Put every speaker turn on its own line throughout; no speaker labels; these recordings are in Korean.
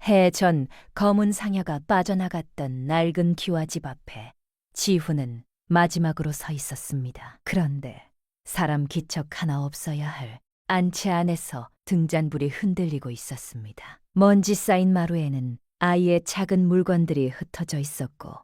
해전 검은 상여가 빠져나갔던 낡은 기와집 앞에 지훈은 마지막으로 서 있었습니다. 그런데 사람 기척 하나 없어야 할 안채 안에서 등잔불이 흔들리고 있었습니다. 먼지 쌓인 마루에는 아이의 작은 물건들이 흩어져 있었고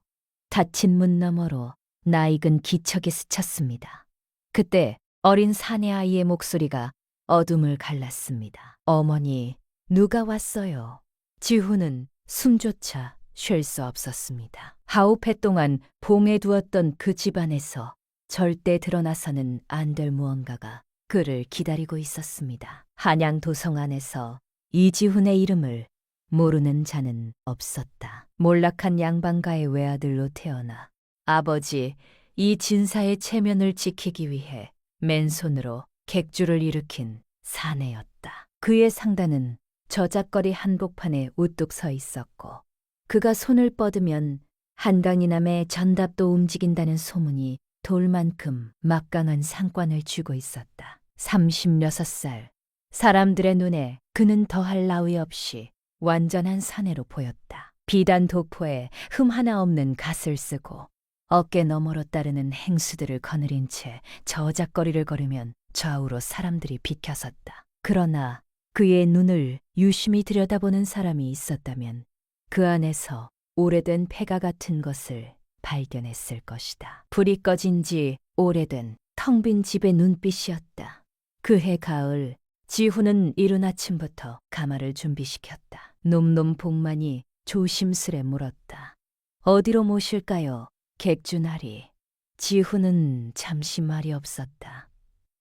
닫힌 문 너머로 낯익은 기척이 스쳤습니다. 그때 어린 사내 아이의 목소리가 어둠을 갈랐습니다. 어머니, 누가 왔어요? 지훈은 숨조차 쉴 수 없었습니다. 하옵해 동안 봉해 두었던 그 집안에서 절대 드러나서는 안 될 무언가가 그를 기다리고 있었습니다. 한양 도성 안에서 이지훈의 이름을 모르는 자는 없었다. 몰락한 양반가의 외아들로 태어나 아버지 이 진사의 체면을 지키기 위해 맨손으로 객주를 일으킨 사내였다. 그의 상단은 저작거리 한복판에 우뚝 서 있었고 그가 손을 뻗으면 한강이남의 전답도 움직인다는 소문이 돌만큼 막강한 상관을 쥐고 있었다. 36살. 사람들의 눈에 그는 더할 나위 없이 완전한 사내로 보였다. 비단 도포에 흠 하나 없는 갓을 쓰고 어깨 너머로 따르는 행수들을 거느린 채 저작거리를 걸으면 좌우로 사람들이 비켜섰다. 그러나 그의 눈을 유심히 들여다보는 사람이 있었다면 그 안에서 오래된 폐가 같은 것을 발견했을 것이다. 불이 꺼진 지 오래된 텅 빈 집의 눈빛이었다. 그해 가을 지훈은 이른 아침부터 가마를 준비시켰다. 놈놈 복만이 조심스레 물었다. 어디로 모실까요? 객주나리. 지훈은 잠시 말이 없었다.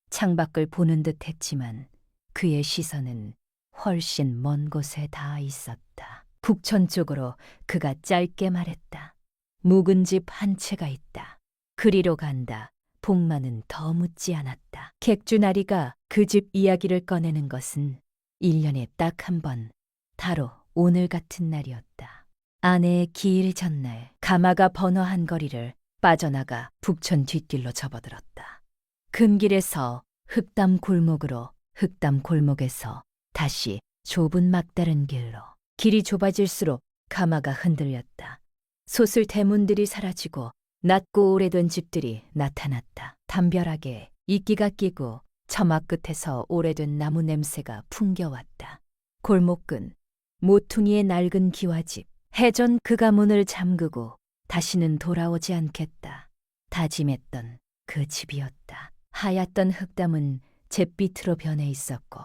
창밖을 보는 듯 했지만 그의 시선은 훨씬 먼 곳에 닿아 있었다. 북천 쪽으로 그가 짧게 말했다. 묵은 집 한 채가 있다. 그리로 간다. 복만은 더 묻지 않았다. 객주나리가 그 집 이야기를 꺼내는 것은 1년에 딱 한 번, 바로 오늘 같은 날이었다. 아내의 기일 전날 가마가 번화한 거리를 빠져나가 북천 뒷길로 접어들었다. 금길에서 흑담 골목으로 흑담 골목에서 다시 좁은 막다른 길로 길이 좁아질수록 가마가 흔들렸다. 솟을 대문들이 사라지고 낮고 오래된 집들이 나타났다. 담벼락에 이끼가 끼고 처막 끝에서 오래된 나무 냄새가 풍겨왔다. 골목근 모퉁이의 낡은 기와집. 해전 그가 문을 잠그고 다시는 돌아오지 않겠다 다짐했던 그 집이었다. 하얗던 흙담은 잿빛으로 변해 있었고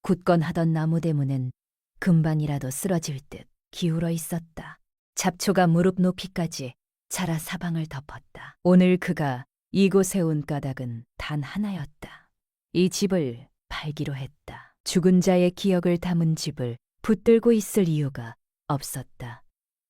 굳건하던 나무 대문은 금방이라도 쓰러질 듯 기울어 있었다. 잡초가 무릎 높이까지 자라 사방을 덮었다. 오늘 그가 이곳에 온 까닭은 단 하나였다. 이 집을 팔기로 했다. 죽은 자의 기억을 담은 집을 붙들고 있을 이유가 없었다.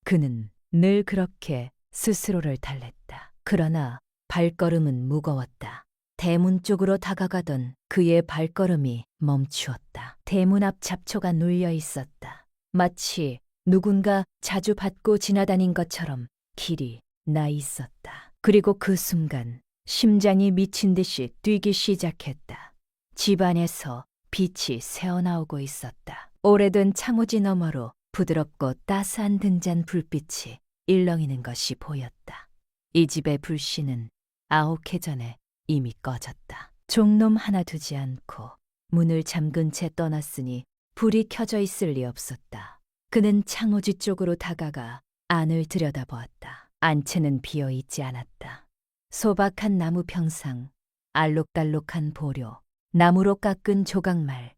그는 늘 그렇게 스스로를 달랬다. 그러나 발걸음은 무거웠다. 대문 쪽으로 다가가던 그의 발걸음이 멈추었다. 대문 앞 잡초가 눌려 있었다. 마치 누군가 자주 밟고 지나다닌 것처럼 길이 나 있었다. 그리고 그 순간 심장이 미친 듯이 뛰기 시작했다. 집 안에서 빛이 새어나오고 있었다. 오래된 창호지 너머로 부드럽고 따스한 등잔 불빛이 일렁이는 것이 보였다. 이 집의 불씨는 9해 전에 이미 꺼졌다. 종놈 하나 두지 않고 문을 잠근 채 떠났으니 불이 켜져 있을 리 없었다. 그는 창호지 쪽으로 다가가 안을 들여다보았다. 안채는 비어있지 않았다. 소박한 나무 평상, 알록달록한 보료, 나무로 깎은 조각말,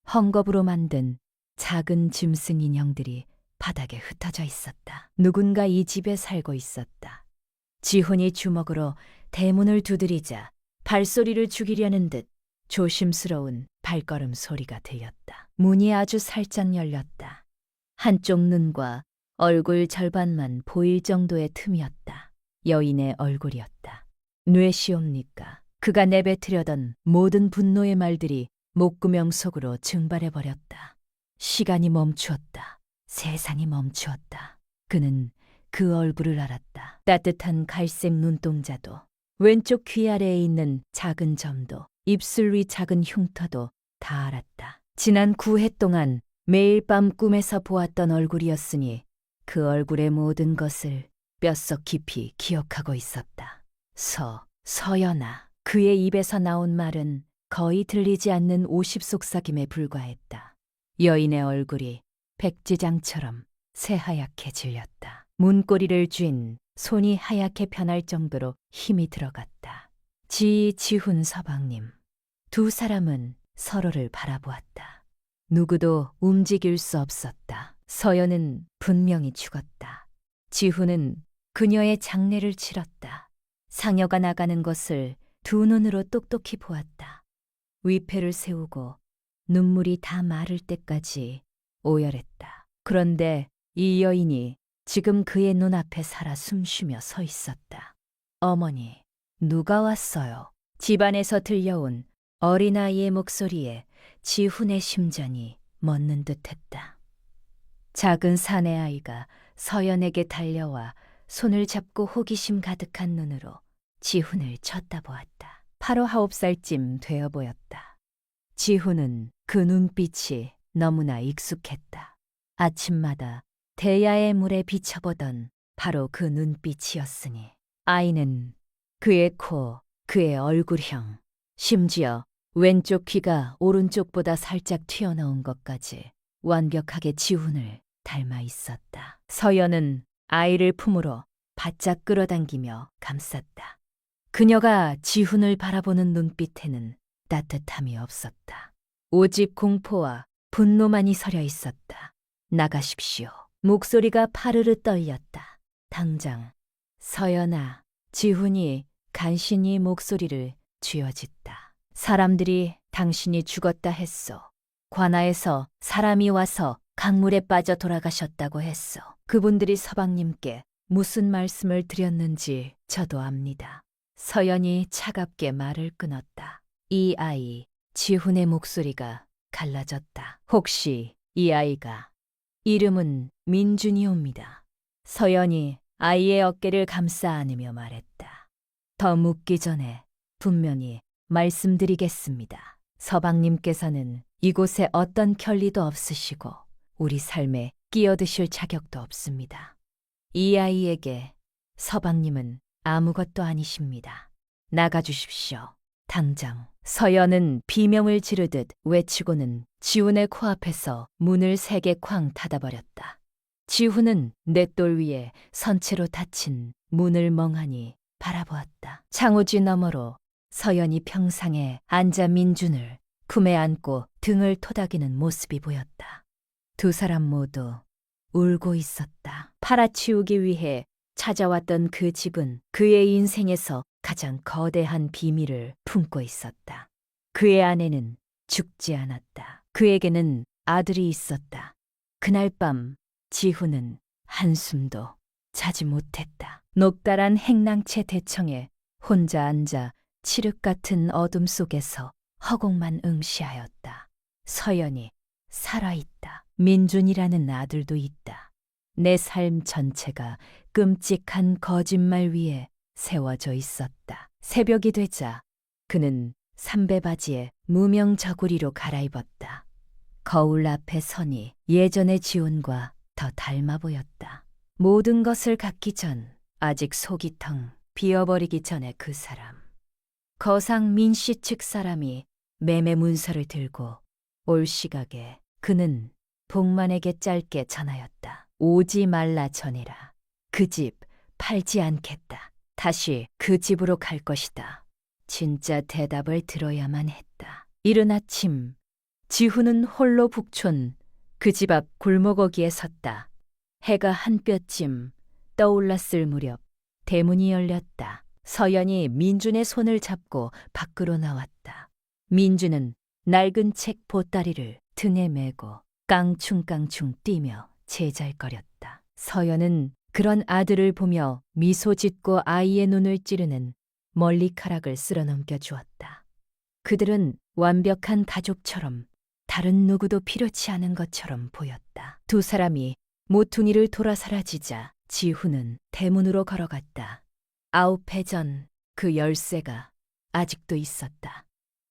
헝겊으로 만든 작은 짐승 인형들이 바닥에 흩어져 있었다. 누군가 이 집에 살고 있었다. 지훈이 주먹으로 대문을 두드리자 발소리를 죽이려는 듯 조심스러운 발걸음 소리가 들렸다. 문이 아주 살짝 열렸다. 한쪽 눈과 얼굴 절반만 보일 정도의 틈이었다. 여인의 얼굴이었다. 뇌시옵니까? 그가 내뱉으려던 모든 분노의 말들이 목구멍 속으로 증발해버렸다. 시간이 멈추었다. 세상이 멈추었다. 그는 그 얼굴을 알았다. 따뜻한 갈색 눈동자도, 왼쪽 귀 아래에 있는 작은 점도, 입술 위 작은 흉터도 다 알았다. 지난 9해 동안 매일 밤 꿈에서 보았던 얼굴이었으니 그 얼굴의 모든 것을 뼛속 깊이 기억하고 있었다. 서연아. 그의 입에서 나온 말은 거의 들리지 않는 50속삭임에 불과했다. 여인의 얼굴이 백지장처럼 새하얗게 질렸다. 문고리를 쥔 손이 하얗게 변할 정도로 힘이 들어갔다. 지훈 서방님. 두 사람은 서로를 바라보았다. 누구도 움직일 수 없었다. 서연은 분명히 죽었다. 지훈은 그녀의 장례를 치렀다. 상여가 나가는 것을 두 눈으로 똑똑히 보았다. 위패를 세우고 눈물이 다 마를 때까지 오열했다. 그런데 이 여인이 지금 그의 눈앞에 살아 숨쉬며 서 있었다. 어머니, 누가 왔어요? 집안에서 들려온 어린아이의 목소리에 지훈의 심장이 멎는 듯했다. 작은 사내아이가 서연에게 달려와 손을 잡고 호기심 가득한 눈으로 지훈을 쳐다보았다. 8, 9살쯤 되어 보였다. 지훈은 그 눈빛이 너무나 익숙했다. 아침마다 대야의 물에 비춰보던 바로 그 눈빛이었으니 아이는 그의 코, 그의 얼굴형, 심지어 왼쪽 귀가 오른쪽보다 살짝 튀어나온 것까지 완벽하게 지훈을 닮아 있었다. 서연은 아이를 품으로 바짝 끌어당기며 감쌌다. 그녀가 지훈을 바라보는 눈빛에는 따뜻함이 없었다. 오직 공포와 분노만이 서려 있었다. 나가십시오. 목소리가 파르르 떨렸다. 당장. 서연아. 지훈이 간신히 목소리를 쥐어짓다. 사람들이 당신이 죽었다 했소. 관아에서 사람이 와서 강물에 빠져 돌아가셨다고 했소. 그분들이 서방님께 무슨 말씀을 드렸는지 저도 압니다. 서연이 차갑게 말을 끊었다. 이 아이, 지훈의 목소리가 갈라졌다. 혹시 이 아이가 이름은 민준이옵니다. 서연이 아이의 어깨를 감싸 안으며 말했다. 더 묻기 전에 분명히 말씀드리겠습니다. 서방님께서는 이곳에 어떤 권리도 없으시고 우리 삶에 끼어드실 자격도 없습니다. 이 아이에게 서방님은 아무것도 아니십니다. 나가주십시오. 당장. 서연은 비명을 지르듯 외치고는 지훈의 코앞에서 문을 3개 쾅 닫아버렸다. 지훈은 맷돌 위에 선체로 닫힌 문을 멍하니 바라보았다. 창호지 너머로 서연이 평상에 앉아 민준을 품에 안고 등을 토닥이는 모습이 보였다. 두 사람 모두 울고 있었다. 팔아치우기 위해 찾아왔던 그 집은 그의 인생에서 가장 거대한 비밀을 품고 있었다. 그의 아내는 죽지 않았다. 그에게는 아들이 있었다. 그날 밤 지훈은 한숨도 자지 못했다. 녹달한 행랑채 대청에 혼자 앉아 칠흑 같은 어둠 속에서 허공만 응시하였다. 서연이 살아있다. 민준이라는 아들도 있다. 내 삶 전체가 끔찍한 거짓말 위에 세워져 있었다. 새벽이 되자 그는 삼배바지에 무명 저고리로 갈아입었다. 거울 앞에 서니 예전의 지훈과 더 닮아 보였다. 모든 것을 갖기 전 아직 속이 텅 비어버리기 전에 그 사람. 거상 민씨 측 사람이 매매 문서를 들고 올 시각에 그는 복만에게 짧게 전하였다. 오지 말라 전해라. 그 집 팔지 않겠다. 다시 그 집으로 갈 것이다. 진짜 대답을 들어야만 했다. 이른 아침 지훈은 홀로 북촌 그 집 앞 골목어기에 섰다. 해가 한 뼘쯤 떠올랐을 무렵 대문이 열렸다. 서연이 민준의 손을 잡고 밖으로 나왔다. 민준은 낡은 책 보따리를 등에 메고 깡충깡충 뛰며 제잘거렸다. 서연은 그런 아들을 보며 미소 짓고 아이의 눈을 찌르는 머리카락을 쓸어넘겨 주었다. 그들은 완벽한 가족처럼 다른 누구도 필요치 않은 것처럼 보였다. 두 사람이 모퉁이를 돌아 사라지자 지훈은 대문으로 걸어갔다. 9해 전 그 열쇠가 아직도 있었다.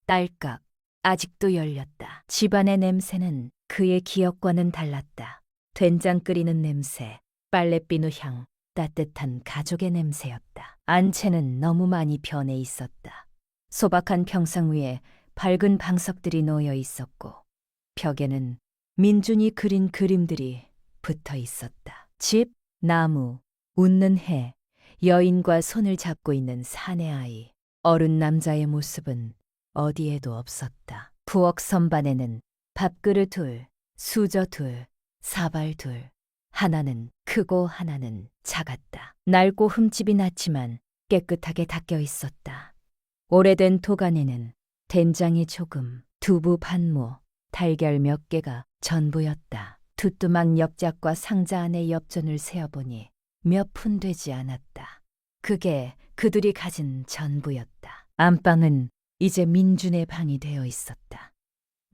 딸깍 아직도 열렸다. 집안의 냄새는 그의 기억과는 달랐다. 된장 끓이는 냄새, 빨래비누 향, 따뜻한 가족의 냄새였다. 안채는 너무 많이 변해 있었다. 소박한 평상 위에 밝은 방석들이 놓여 있었고 벽에는 민준이 그린 그림들이 붙어 있었다. 집, 나무, 웃는 해, 여인과 손을 잡고 있는 사내 아이, 어른 남자의 모습은 어디에도 없었다. 부엌 선반에는 밥그릇 둘, 수저 둘, 사발 둘, 하나는 크고 하나는 작았다. 낡고 흠집이 났지만 깨끗하게 닦여 있었다. 오래된 도간에는 된장이 조금, 두부 반모, 달걀 몇 개가 전부였다. 두뚜막 옆작과 상자 안의 엽전을 세어보니 몇 푼 되지 않았다. 그게 그들이 가진 전부였다. 안방은 이제 민준의 방이 되어 있었다.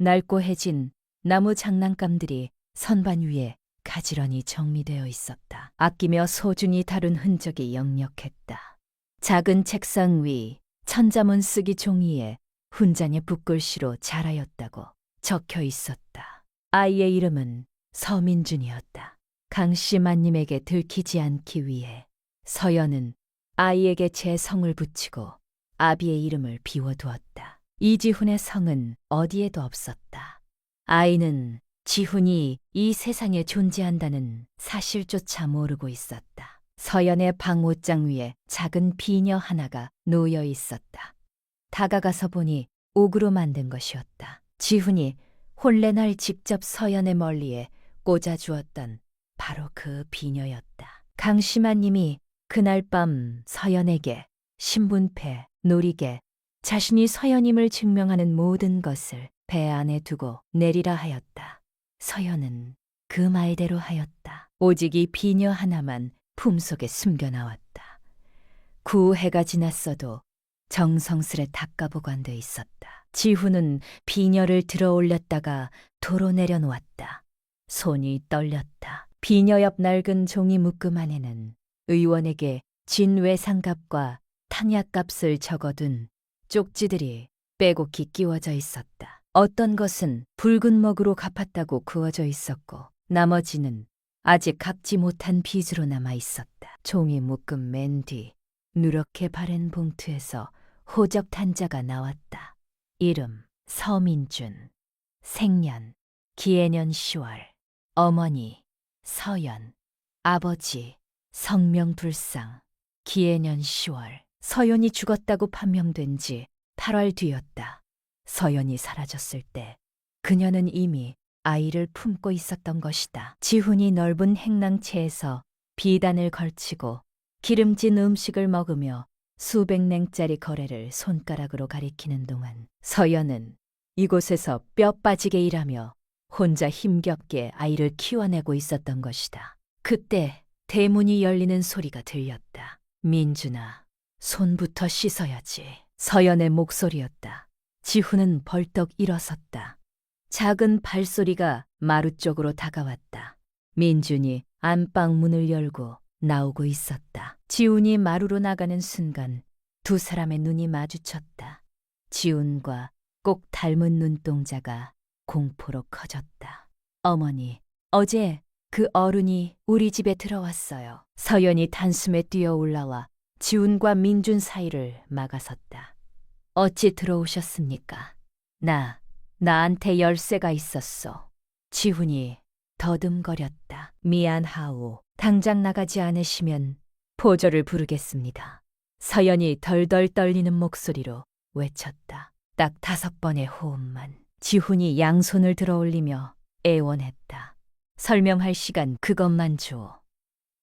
낡고 해진 나무 장난감들이 선반 위에 가지런히 정리되어 있었다. 아끼며 소중히 다룬 흔적이 역력했다. 작은 책상 위 천자문 쓰기 종이에 훈장의 붓글씨로 잘하였다고 적혀 있었다. 아이의 이름은 서민준이었다. 강씨 마님에게 들키지 않기 위해 서연은 아이에게 제 성을 붙이고 아비의 이름을 비워두었다. 이지훈의 성은 어디에도 없었다. 아이는 지훈이 이 세상에 존재한다는 사실조차 모르고 있었다. 서연의 방 옷장 위에 작은 비녀 하나가 놓여 있었다. 다가가서 보니 옥으로 만든 것이었다. 지훈이 혼례날 직접 서연의 멀리에 꽂아주었던 바로 그 비녀였다. 강심아님이 그날 밤 서연에게 신분패, 놀이개, 자신이 서연임을 증명하는 모든 것을 배 안에 두고 내리라 하였다. 서연은 그 말대로 하였다. 오직 이 비녀 하나만 품속에 숨겨나왔다. 구해가 지났어도 정성스레 닦아보관돼 있었다. 지훈은 비녀를 들어 올렸다가 도로 내려놓았다. 손이 떨렸다. 비녀 옆 낡은 종이 묶음 안에는 의원에게 진 외상값과 탕약값을 적어둔 쪽지들이 빼곡히 끼워져 있었다. 어떤 것은 붉은 먹으로 갚았다고 그어져 있었고 나머지는 아직 갚지 못한 빚으로 남아 있었다. 종이 묶음 맨 뒤 누렇게 바른 봉투에서 호적 단자가 나왔다. 이름 서민준, 생년 기해년 10월, 어머니 서연, 아버지 성명불상, 기해년 10월. 서연이 죽었다고 판명된 지 8월 뒤였다. 서연이 사라졌을 때 그녀는 이미 아이를 품고 있었던 것이다. 지훈이 넓은 행랑채에서 비단을 걸치고 기름진 음식을 먹으며 수백 냉짜리 거래를 손가락으로 가리키는 동안 서연은 이곳에서 뼈 빠지게 일하며 혼자 힘겹게 아이를 키워내고 있었던 것이다. 그때 대문이 열리는 소리가 들렸다. 민준아, 손부터 씻어야지. 서연의 목소리였다. 지훈은 벌떡 일어섰다. 작은 발소리가 마루 쪽으로 다가왔다. 민준이 안방 문을 열고 나오고 있었다. 지훈이 마루로 나가는 순간 두 사람의 눈이 마주쳤다. 지훈과 꼭 닮은 눈동자가 공포로 커졌다. 어머니, 어제 그 어른이 우리 집에 들어왔어요. 서연이 단숨에 뛰어 올라와 지훈과 민준 사이를 막아섰다. 어찌 들어오셨습니까? 나한테 열쇠가 있었어. 지훈이 더듬거렸다. 미안하오. 당장 나가지 않으시면 포조를 부르겠습니다. 서연이 덜덜 떨리는 목소리로 외쳤다. 딱 5번의 호흡만. 지훈이 양손을 들어 올리며 애원했다. 설명할 시간 그것만 줘.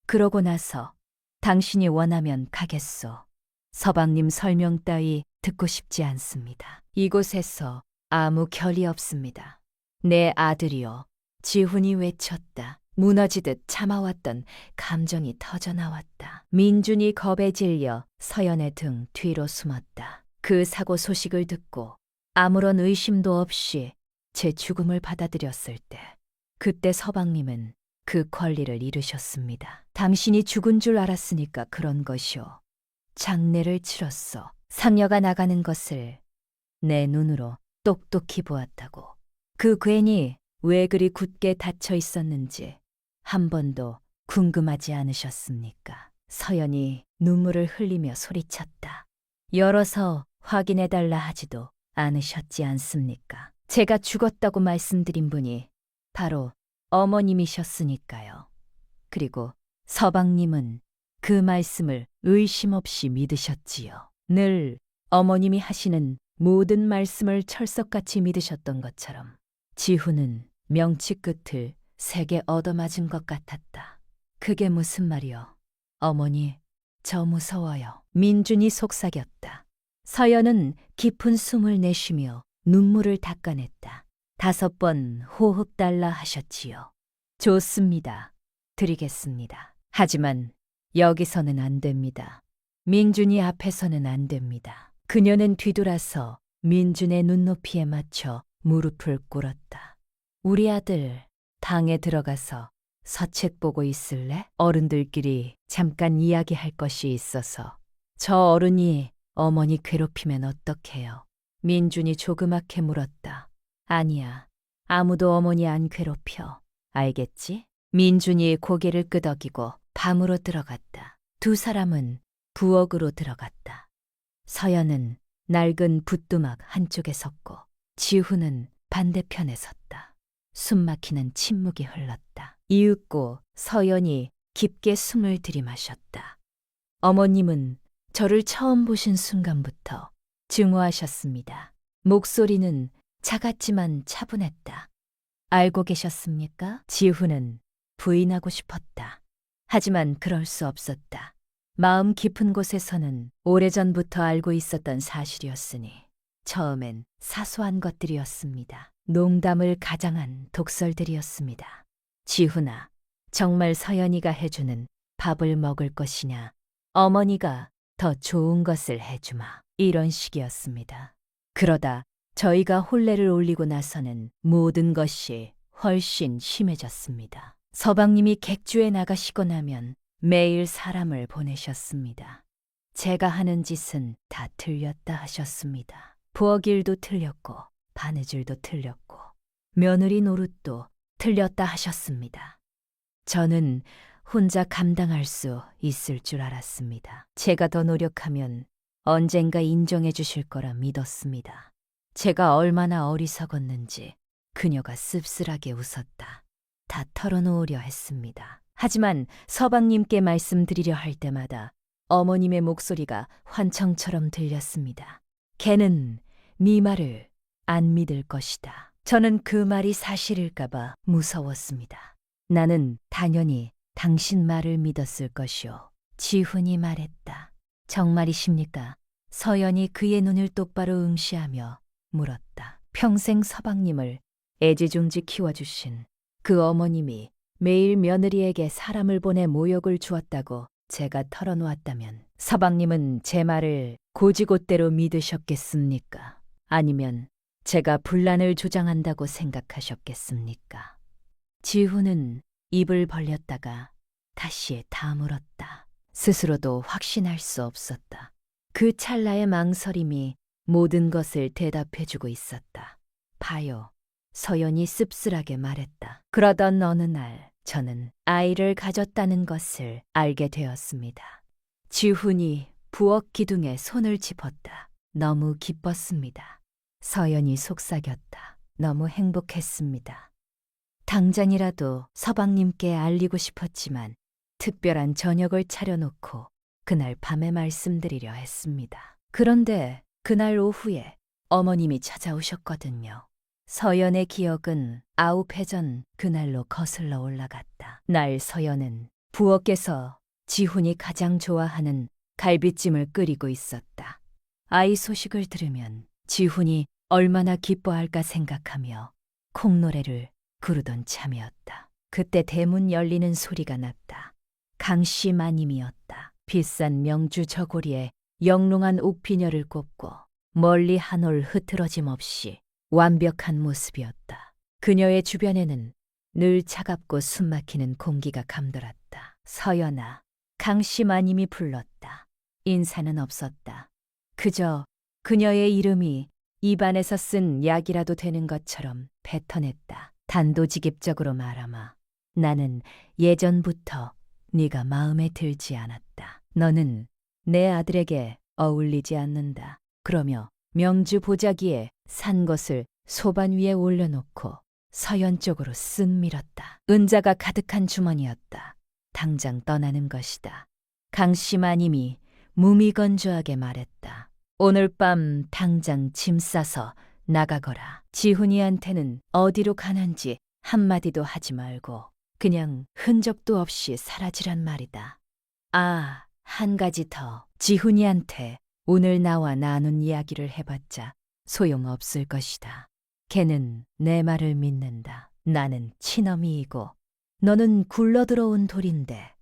그러고 나서 당신이 원하면 가겠소. 서방님 설명 따위 듣고 싶지 않습니다. 이곳에서 아무 결이 없습니다. 내 아들이여. 지훈이 외쳤다. 무너지듯 참아왔던 감정이 터져나왔다. 민준이 겁에 질려 서연의 등 뒤로 숨었다. 그 사고 소식을 듣고 아무런 의심도 없이 제 죽음을 받아들였을 때 그때 서방님은 그 권리를 잃으셨습니다. 당신이 죽은 줄 알았으니까 그런 것이오. 장례를 치렀어. 상녀가 나가는 것을 내 눈으로 똑똑히 보았다고. 그 괜히 왜 그리 굳게 닫혀 있었는지 한 번도 궁금하지 않으셨습니까? 서연이 눈물을 흘리며 소리쳤다. 열어서 확인해달라 하지도 않으셨지 않습니까? 제가 죽었다고 말씀드린 분이 바로 어머님이셨으니까요. 그리고 서방님은 그 말씀을 의심 없이 믿으셨지요. 늘 어머님이 하시는 모든 말씀을 철석같이 믿으셨던 것처럼 지훈은 명치 끝을 세게 얻어맞은 것 같았다. 그게 무슨 말이요? 어머니, 저 무서워요. 민준이 속삭였다. 서연은 깊은 숨을 내쉬며 눈물을 닦아냈다. 5번 호흡 달라 하셨지요. 좋습니다. 드리겠습니다. 하지만 여기서는 안 됩니다. 민준이 앞에서는 안 됩니다. 그녀는 뒤돌아서 민준의 눈높이에 맞춰 무릎을 꿇었다. 우리 아들 방에 들어가서 서책 보고 있을래? 어른들끼리 잠깐 이야기할 것이 있어서. 저 어른이 어머니 괴롭히면 어떡해요? 민준이 조그맣게 물었다. 아니야. 아무도 어머니 안 괴롭혀. 알겠지? 민준이 고개를 끄덕이고 방으로 들어갔다. 두 사람은 부엌으로 들어갔다. 서연은 낡은 붓두막 한쪽에 섰고 지훈은 반대편에 섰다. 숨막히는 침묵이 흘렀다. 이윽고 서연이 깊게 숨을 들이마셨다. 어머님은 저를 처음 보신 순간부터 증오하셨습니다. 목소리는 차갑지만 차분했다. 알고 계셨습니까? 지훈은 부인하고 싶었다. 하지만 그럴 수 없었다. 마음 깊은 곳에서는 오래전부터 알고 있었던 사실이었으니 처음엔 사소한 것들이었습니다. 농담을 가장한 독설들이었습니다. 지훈아, 정말 서연이가 해주는 밥을 먹을 것이냐? 어머니가 더 좋은 것을 해주마. 이런 식이었습니다. 그러다 저희가 혼례를 올리고 나서는 모든 것이 훨씬 심해졌습니다. 서방님이 객주에 나가시고 나면 매일 사람을 보내셨습니다. 제가 하는 짓은 다 틀렸다 하셨습니다. 부엌 일도 틀렸고 바느질도 틀렸고 며느리 노릇도 틀렸다 하셨습니다. 저는 혼자 감당할 수 있을 줄 알았습니다. 제가 더 노력하면 언젠가 인정해 주실 거라 믿었습니다. 제가 얼마나 어리석었는지 그녀가 씁쓸하게 웃었다. 다 털어놓으려 했습니다. 하지만 서방님께 말씀드리려 할 때마다 어머님의 목소리가 환청처럼 들렸습니다. 걔는 네 말을 안 믿을 것이다. 저는 그 말이 사실일까봐 무서웠습니다. 나는 당연히 당신 말을 믿었을 것이오. 지훈이 말했다. 정말이십니까? 서연이 그의 눈을 똑바로 응시하며 물었다. 평생 서방님을 애지중지 키워주신 그 어머님이 매일 며느리에게 사람을 보내 모욕을 주었다고 제가 털어놓았다면 서방님은 제 말을 고지곳대로 믿으셨겠습니까? 아니면 제가 분란을 조장한다고 생각하셨겠습니까? 지훈은 입을 벌렸다가 다시 다물었다. 스스로도 확신할 수 없었다. 그 찰나의 망설임이 모든 것을 대답해주고 있었다. 봐요. 서연이 씁쓸하게 말했다. 그러던 어느 날 저는 아이를 가졌다는 것을 알게 되었습니다. 지훈이 부엌 기둥에 손을 짚었다. 너무 기뻤습니다. 서연이 속삭였다. 너무 행복했습니다. 당장이라도 서방님께 알리고 싶었지만 특별한 저녁을 차려놓고 그날 밤에 말씀드리려 했습니다. 그런데 그날 오후에 어머님이 찾아오셨거든요. 서연의 기억은 9해 전 그날로 거슬러 올라갔다. 날 서연은 부엌에서 지훈이 가장 좋아하는 갈비찜을 끓이고 있었다. 아이 소식을 들으면 지훈이 얼마나 기뻐할까 생각하며 콩노래를 부르던 참이었다. 그때 대문 열리는 소리가 났다. 강씨 마님이었다. 비싼 명주 저고리에 영롱한 옥피녀를 꼽고 멀리 한 올 흐트러짐 없이 완벽한 모습이었다. 그녀의 주변에는 늘 차갑고 숨막히는 공기가 감돌았다. 서연아, 강씨 마님이 불렀다. 인사는 없었다. 그저 그녀의 이름이 입안에서 쓴 약이라도 되는 것처럼 뱉어냈다. 단도직입적으로 말하마. 나는 예전부터 네가 마음에 들지 않았다. 너는 내 아들에게 어울리지 않는다. 그러며 명주 보자기에 산 것을 소반 위에 올려놓고 서연 쪽으로 쓱 밀었다. 은자가 가득한 주머니였다. 당장 떠나는 것이다. 강씨마님이 무미건조하게 말했다. 오늘 밤 당장 짐 싸서 나가거라. 지훈이한테는 어디로 가는지 한마디도 하지 말고 그냥 흔적도 없이 사라지란 말이다. 아, 한 가지 더. 지훈이한테 오늘 나와 나눈 이야기를 해봤자 소용없을 것이다. 걔는 내 말을 믿는다. 나는 친어미이고 너는 굴러들어온 돌인데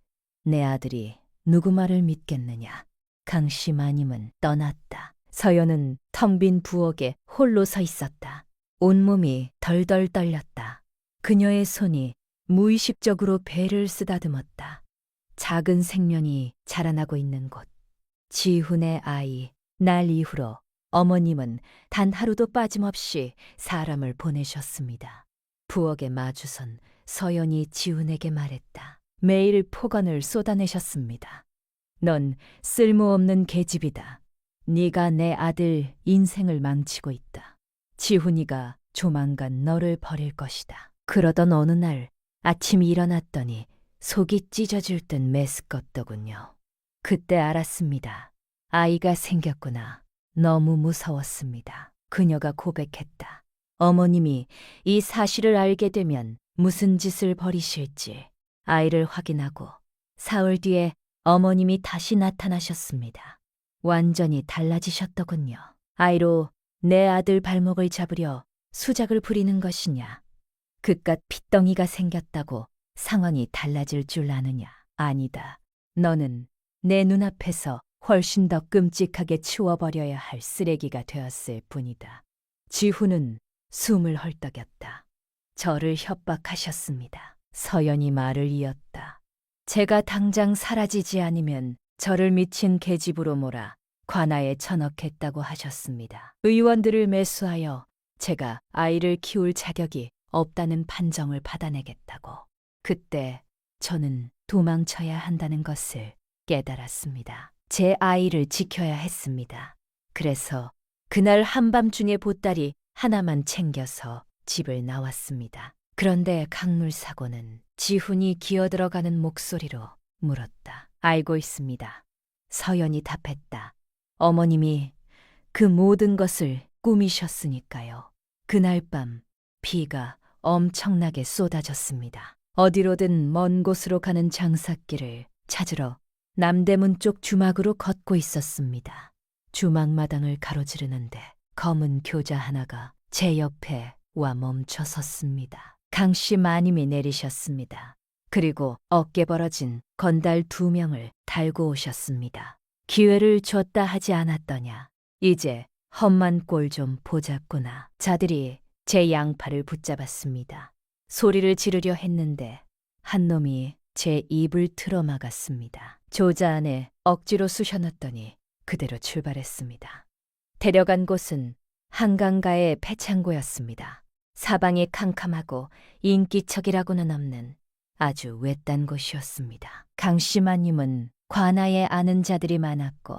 내 아들이 누구 말을 믿겠느냐. 강씨 마님은 떠났다. 서연은 텅 빈 부엌에 홀로 서 있었다. 온몸이 덜덜 떨렸다. 그녀의 손이 무의식적으로 배를 쓰다듬었다. 작은 생명이 자라나고 있는 곳. 지훈의 아이. 날 이후로 어머님은 단 하루도 빠짐없이 사람을 보내셨습니다. 부엌에 마주선 서연이 지훈에게 말했다. 매일 폭언을 쏟아내셨습니다. 넌 쓸모없는 계집이다. 네가 내 아들 인생을 망치고 있다. 지훈이가 조만간 너를 버릴 것이다. 그러던 어느 날 아침이 일어났더니 속이 찢어질 듯 메스껍더군요. 그때 알았습니다. 아이가 생겼구나. 너무 무서웠습니다. 그녀가 고백했다. 어머님이 이 사실을 알게 되면 무슨 짓을 벌이실지. 아이를 확인하고 사흘 뒤에 어머님이 다시 나타나셨습니다. 완전히 달라지셨더군요. 아이로 내 아들 발목을 잡으려 수작을 부리는 것이냐. 그깟 핏덩이가 생겼다고 상황이 달라질 줄 아느냐. 아니다. 너는 내 눈앞에서 훨씬 더 끔찍하게 치워버려야 할 쓰레기가 되었을 뿐이다. 지훈은 숨을 헐떡였다. 저를 협박하셨습니다. 서연이 말을 이었다. 제가 당장 사라지지 않으면 저를 미친 계집으로 몰아 관아에 처넣겠다고 하셨습니다. 의원들을 매수하여 제가 아이를 키울 자격이 없다는 판정을 받아내겠다고. 그때 저는 도망쳐야 한다는 것을 깨달았습니다. 제 아이를 지켜야 했습니다. 그래서 그날 한밤중에 보따리 하나만 챙겨서 집을 나왔습니다. 그런데 강물사고는 지훈이 기어들어가는 목소리로 물었다. 알고 있습니다. 서연이 답했다. 어머님이 그 모든 것을 꾸미셨으니까요. 그날 밤 비가 엄청나게 쏟아졌습니다. 어디로든 먼 곳으로 가는 장삿길을 찾으러 남대문 쪽 주막으로 걷고 있었습니다. 주막마당을 가로지르는데 검은 교자 하나가 제 옆에 와 멈춰 섰습니다. 강씨 마님이 내리셨습니다. 그리고 어깨 벌어진 건달 2명을 달고 오셨습니다. 기회를 줬다 하지 않았더냐. 이제 험한 꼴 좀 보자꾸나. 자들이 제 양팔을 붙잡았습니다. 소리를 지르려 했는데 한 놈이 제 입을 틀어막았습니다. 조자 안에 억지로 쑤셔넣더니 그대로 출발했습니다. 데려간 곳은 한강가의 폐창고였습니다. 사방이 캄캄하고 인기척이라고는 없는 아주 외딴 곳이었습니다. 강씨마님은 관아에 아는 자들이 많았고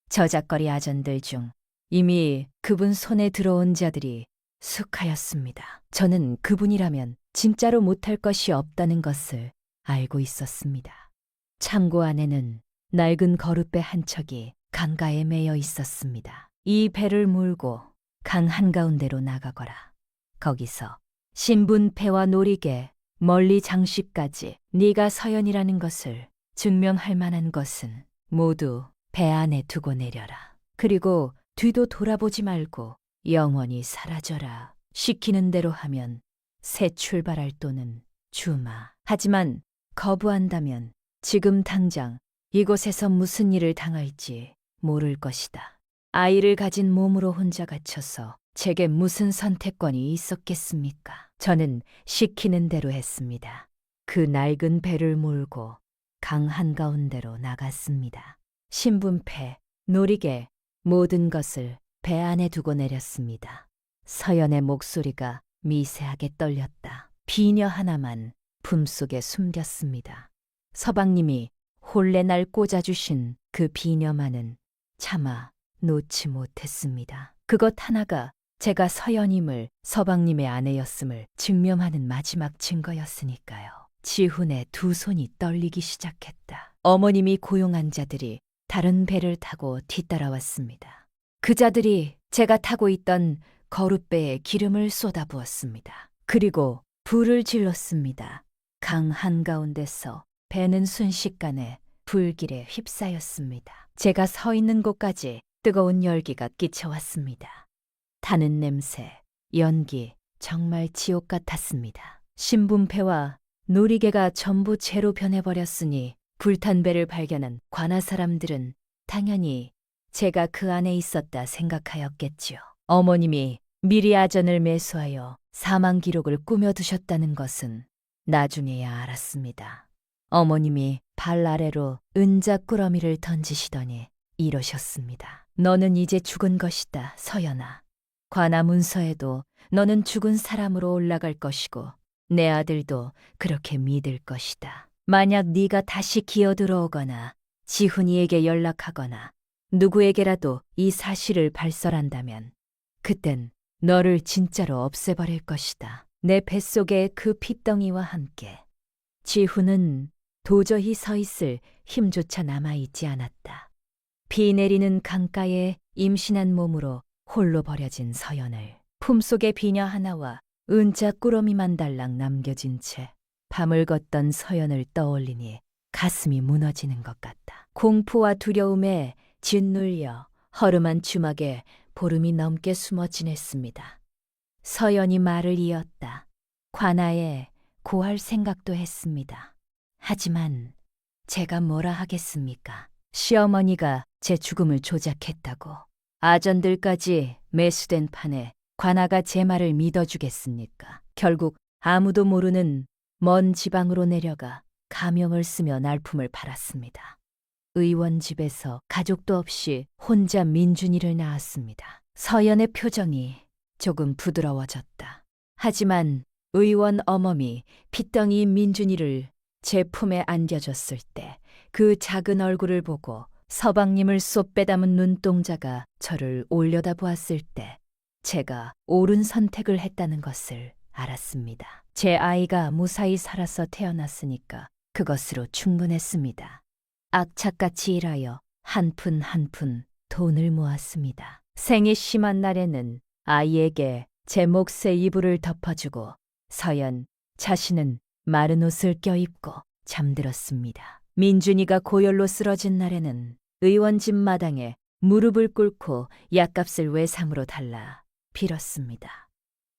저작거리 아전들 중 이미 그분 손에 들어온 자들이 숙하였습니다. 저는 그분이라면 진짜로 못할 것이 없다는 것을 알고 있었습니다. 창고 안에는 낡은 거룻배 한 척이 강가에 매여 있었습니다. 이 배를 몰고 강 한가운데로 나가거라. 거기서 신분패와 놀이개, 멀리 장식까지 네가 서연이라는 것을 증명할 만한 것은 모두 배 안에 두고 내려라. 그리고 뒤도 돌아보지 말고 영원히 사라져라. 시키는 대로 하면 새 출발할 돈은 주마. 하지만 거부한다면 지금 당장 이곳에서 무슨 일을 당할지 모를 것이다. 아이를 가진 몸으로 혼자 갇혀서 제게 무슨 선택권이 있었겠습니까? 저는 시키는 대로 했습니다. 그 낡은 배를 몰고 강 한가운데로 나갔습니다. 신분패, 놀이개, 모든 것을 배 안에 두고 내렸습니다. 서연의 목소리가 미세하게 떨렸다. 비녀 하나만 품속에 숨겼습니다. 서방님이 혼례 날 꽂아주신 그 비녀만은 차마 놓지 못했습니다. 그것 하나가 제가 서연임을 서방님의 아내였음을 증명하는 마지막 증거였으니까요. 지훈의 두 손이 떨리기 시작했다. 어머님이 고용한 자들이 다른 배를 타고 뒤따라왔습니다. 그 자들이 제가 타고 있던 거룻배에 기름을 쏟아부었습니다. 그리고 불을 질렀습니다. 강 한가운데서 배는 순식간에 불길에 휩싸였습니다. 제가 서 있는 곳까지 뜨거운 열기가 끼쳐왔습니다. 타는 냄새, 연기, 정말 지옥 같았습니다. 신분패와 놀이개가 전부 재로 변해버렸으니 불탄 배를 발견한 관아 사람들은 당연히 제가 그 안에 있었다 생각하였겠지요. 어머님이 미리 아전을 매수하여 사망 기록을 꾸며두셨다는 것은 나중에야 알았습니다. 어머님이 발 아래로 은자 꾸러미를 던지시더니 이러셨습니다. 너는 이제 죽은 것이다, 서연아. 관아 문서에도 너는 죽은 사람으로 올라갈 것이고 내 아들도 그렇게 믿을 것이다. 만약 네가 다시 기어들어오거나 지훈이에게 연락하거나 누구에게라도 이 사실을 발설한다면 그땐 너를 진짜로 없애버릴 것이다. 내 뱃속의 그 핏덩이와 함께. 지훈은 도저히 서 있을 힘조차 남아있지 않았다. 비 내리는 강가에 임신한 몸으로 홀로 버려진 서연을 품속에 비녀 하나와 은자 꾸러미만 달랑 남겨진 채 밤을 걷던 서연을 떠올리니 가슴이 무너지는 것 같다. 공포와 두려움에 짓눌려 허름한 주막에 보름이 넘게 숨어 지냈습니다. 서연이 말을 이었다. 관아에 고할 생각도 했습니다. 하지만 제가 뭐라 하겠습니까? 시어머니가 제 죽음을 조작했다고. 아전들까지 매수된 판에 관아가 제 말을 믿어주겠습니까? 결국 아무도 모르는 먼 지방으로 내려가 가명을 쓰며 날품을 팔았습니다. 의원 집에서 가족도 없이 혼자 민준이를 낳았습니다. 서연의 표정이 조금 부드러워졌다. 하지만 의원 어멈이 핏덩이 민준이를 제 품에 안겨줬을 때 그 작은 얼굴을 보고 서방님을 쏙 빼담은 눈동자가 저를 올려다보았을 때 제가 옳은 선택을 했다는 것을 알았습니다. 제 아이가 무사히 살아서 태어났으니까 그것으로 충분했습니다. 악착같이 일하여 한 푼 한 푼 돈을 모았습니다. 생이 심한 날에는 아이에게 제 몫의 이불을 덮어주고 서연 자신은 마른 옷을 껴입고 잠들었습니다. 민준이가 고열로 쓰러진 날에는 의원집 마당에 무릎을 꿇고 약값을 외상으로 달라 빌었습니다.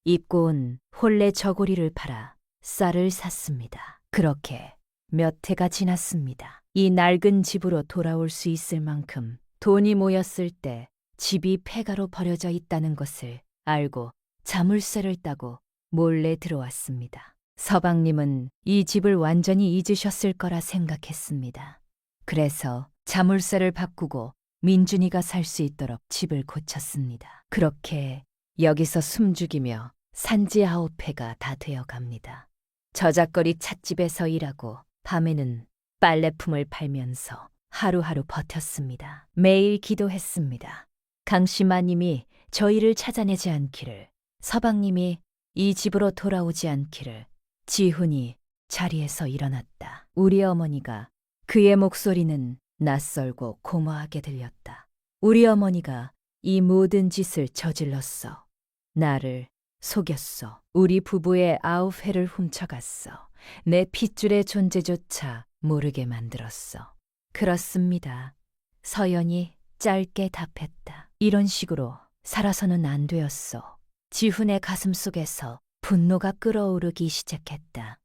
입고 온 혼례 저고리를 팔아 쌀을 샀습니다. 그렇게 몇 해가 지났습니다. 이 낡은 집으로 돌아올 수 있을 만큼 돈이 모였을 때 집이 폐가로 버려져 있다는 것을 알고 자물쇠를 따고 몰래 들어왔습니다. 서방님은 이 집을 완전히 잊으셨을 거라 생각했습니다. 그래서 자물쇠를 바꾸고 민준이가 살 수 있도록 집을 고쳤습니다. 그렇게 여기서 숨죽이며 산지 9회가 다 되어갑니다. 저작거리 찻집에서 일하고 밤에는 빨래품을 팔면서 하루하루 버텼습니다. 매일 기도했습니다. 강씨마님이 저희를 찾아내지 않기를, 서방님이 이 집으로 돌아오지 않기를. 지훈이 자리에서 일어났다. 우리 어머니가 그의 목소리는 낯설고 공허하게 들렸다. 우리 어머니가 이 모든 짓을 저질렀어. 나를 속였어. 우리 부부의 9회를 훔쳐갔어. 내 핏줄의 존재조차 모르게 만들었어. 그렇습니다. 서연이 짧게 답했다. 이런 식으로 살아서는 안 되었어. 지훈의 가슴 속에서 분노가 끓어오르기 시작했다.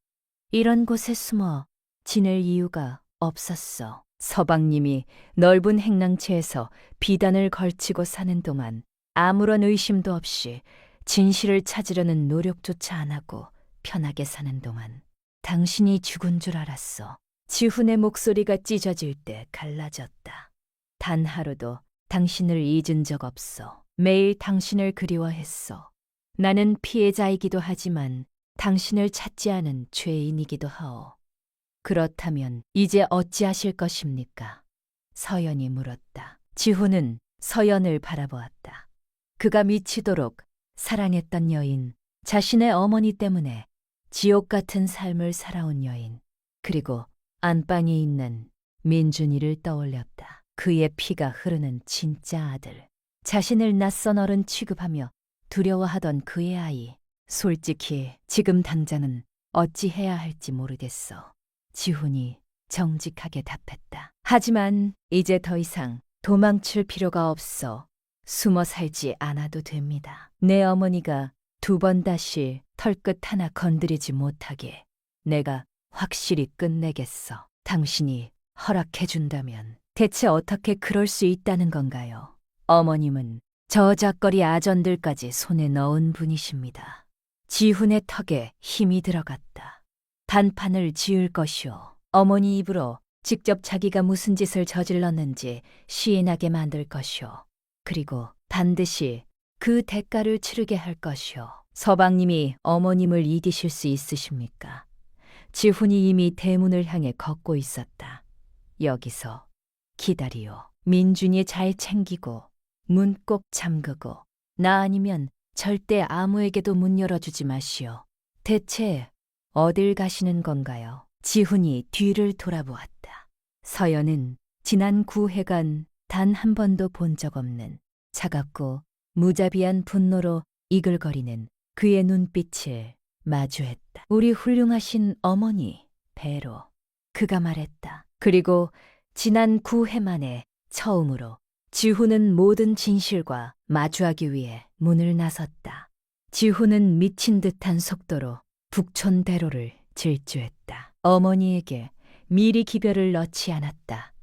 이런 곳에 숨어 지낼 이유가 없었어. 서방님이 넓은 행랑채에서 비단을 걸치고 사는 동안 아무런 의심도 없이 진실을 찾으려는 노력조차 안 하고 편하게 사는 동안 당신이 죽은 줄 알았어. 지훈의 목소리가 찢어질 때 갈라졌다. 단 하루도 당신을 잊은 적 없어. 매일 당신을 그리워했어. 나는 피해자이기도 하지만 당신을 찾지 않은 죄인이기도 하오. 그렇다면 이제 어찌하실 것입니까? 서연이 물었다. 지훈은 서연을 바라보았다. 그가 미치도록 사랑했던 여인, 자신의 어머니 때문에 지옥 같은 삶을 살아온 여인, 그리고 안방에 있는 민준이를 떠올렸다. 그의 피가 흐르는 진짜 아들, 자신을 낯선 어른 취급하며 두려워하던 그의 아이. 솔직히 지금 당장은 어찌해야 할지 모르겠어. 지훈이 정직하게 답했다. 하지만 이제 더 이상 도망칠 필요가 없어. 숨어 살지 않아도 됩니다. 내 어머니가 두 번 다시 털끝 하나 건드리지 못하게 내가 확실히 끝내겠어. 당신이 허락해준다면. 대체 어떻게 그럴 수 있다는 건가요? 어머님은 저작거리 아전들까지 손에 넣은 분이십니다. 지훈의 턱에 힘이 들어갔다. 단판을 지을 것이오. 어머니 입으로 직접 자기가 무슨 짓을 저질렀는지 시인하게 만들 것이오. 그리고 반드시 그 대가를 치르게 할 것이오. 서방님이 어머님을 이기실 수 있으십니까? 지훈이 이미 대문을 향해 걷고 있었다. 여기서 기다리오. 민준이 잘 챙기고 문 꼭 잠그고 나 아니면 절대 아무에게도 문 열어주지 마시오. 대체 어딜 가시는 건가요? 지훈이 뒤를 돌아보았다. 서연은 지난 9회간 단 한 번도 본 적 없는 차갑고 무자비한 분노로 이글거리는 그의 눈빛을 마주했다. 우리 훌륭하신 어머니, 배로. 그가 말했다. 그리고 지난 9회 만에 처음으로 지훈은 모든 진실과 마주하기 위해 문을 나섰다. 지훈은 미친 듯한 속도로 북촌대로를 질주했다. 어머니에게 미리 기별을 넣지 않았다.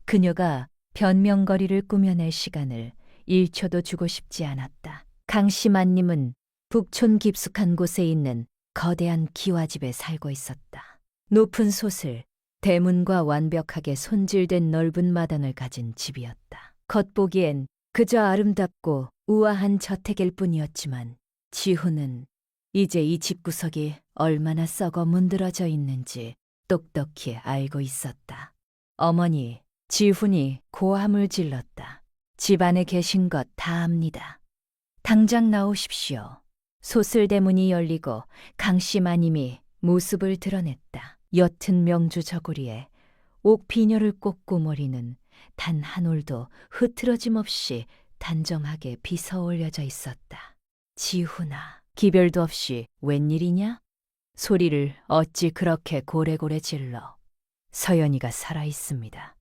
그녀가 변명거리를 꾸며낼 시간을 1초도 주고 싶지 않았다. 강씨마님은 북촌 깊숙한 곳에 있는 거대한 기와집에 살고 있었다. 높은 솟을, 대문과 완벽하게 손질된 넓은 마당을 가진 집이었다. 겉보기엔 그저 아름답고 우아한 저택일 뿐이었지만 지훈은 이제 이 집구석이 얼마나 썩어 문드러져 있는지 똑똑히 알고 있었다. 어머니, 지훈이 고함을 질렀다. 집 안에 계신 것 다 압니다. 당장 나오십시오. 소슬대문이 열리고 강씨마님이 모습을 드러냈다. 옅은 명주 저고리에 옥 비녀를 꽂고 머리는 단 한 올도 흐트러짐 없이 단정하게 빗어 올려져 있었다. 지훈아, 기별도 없이 웬일이냐? 소리를 어찌 그렇게 고래고래 질러? 서연이가 살아있습니다.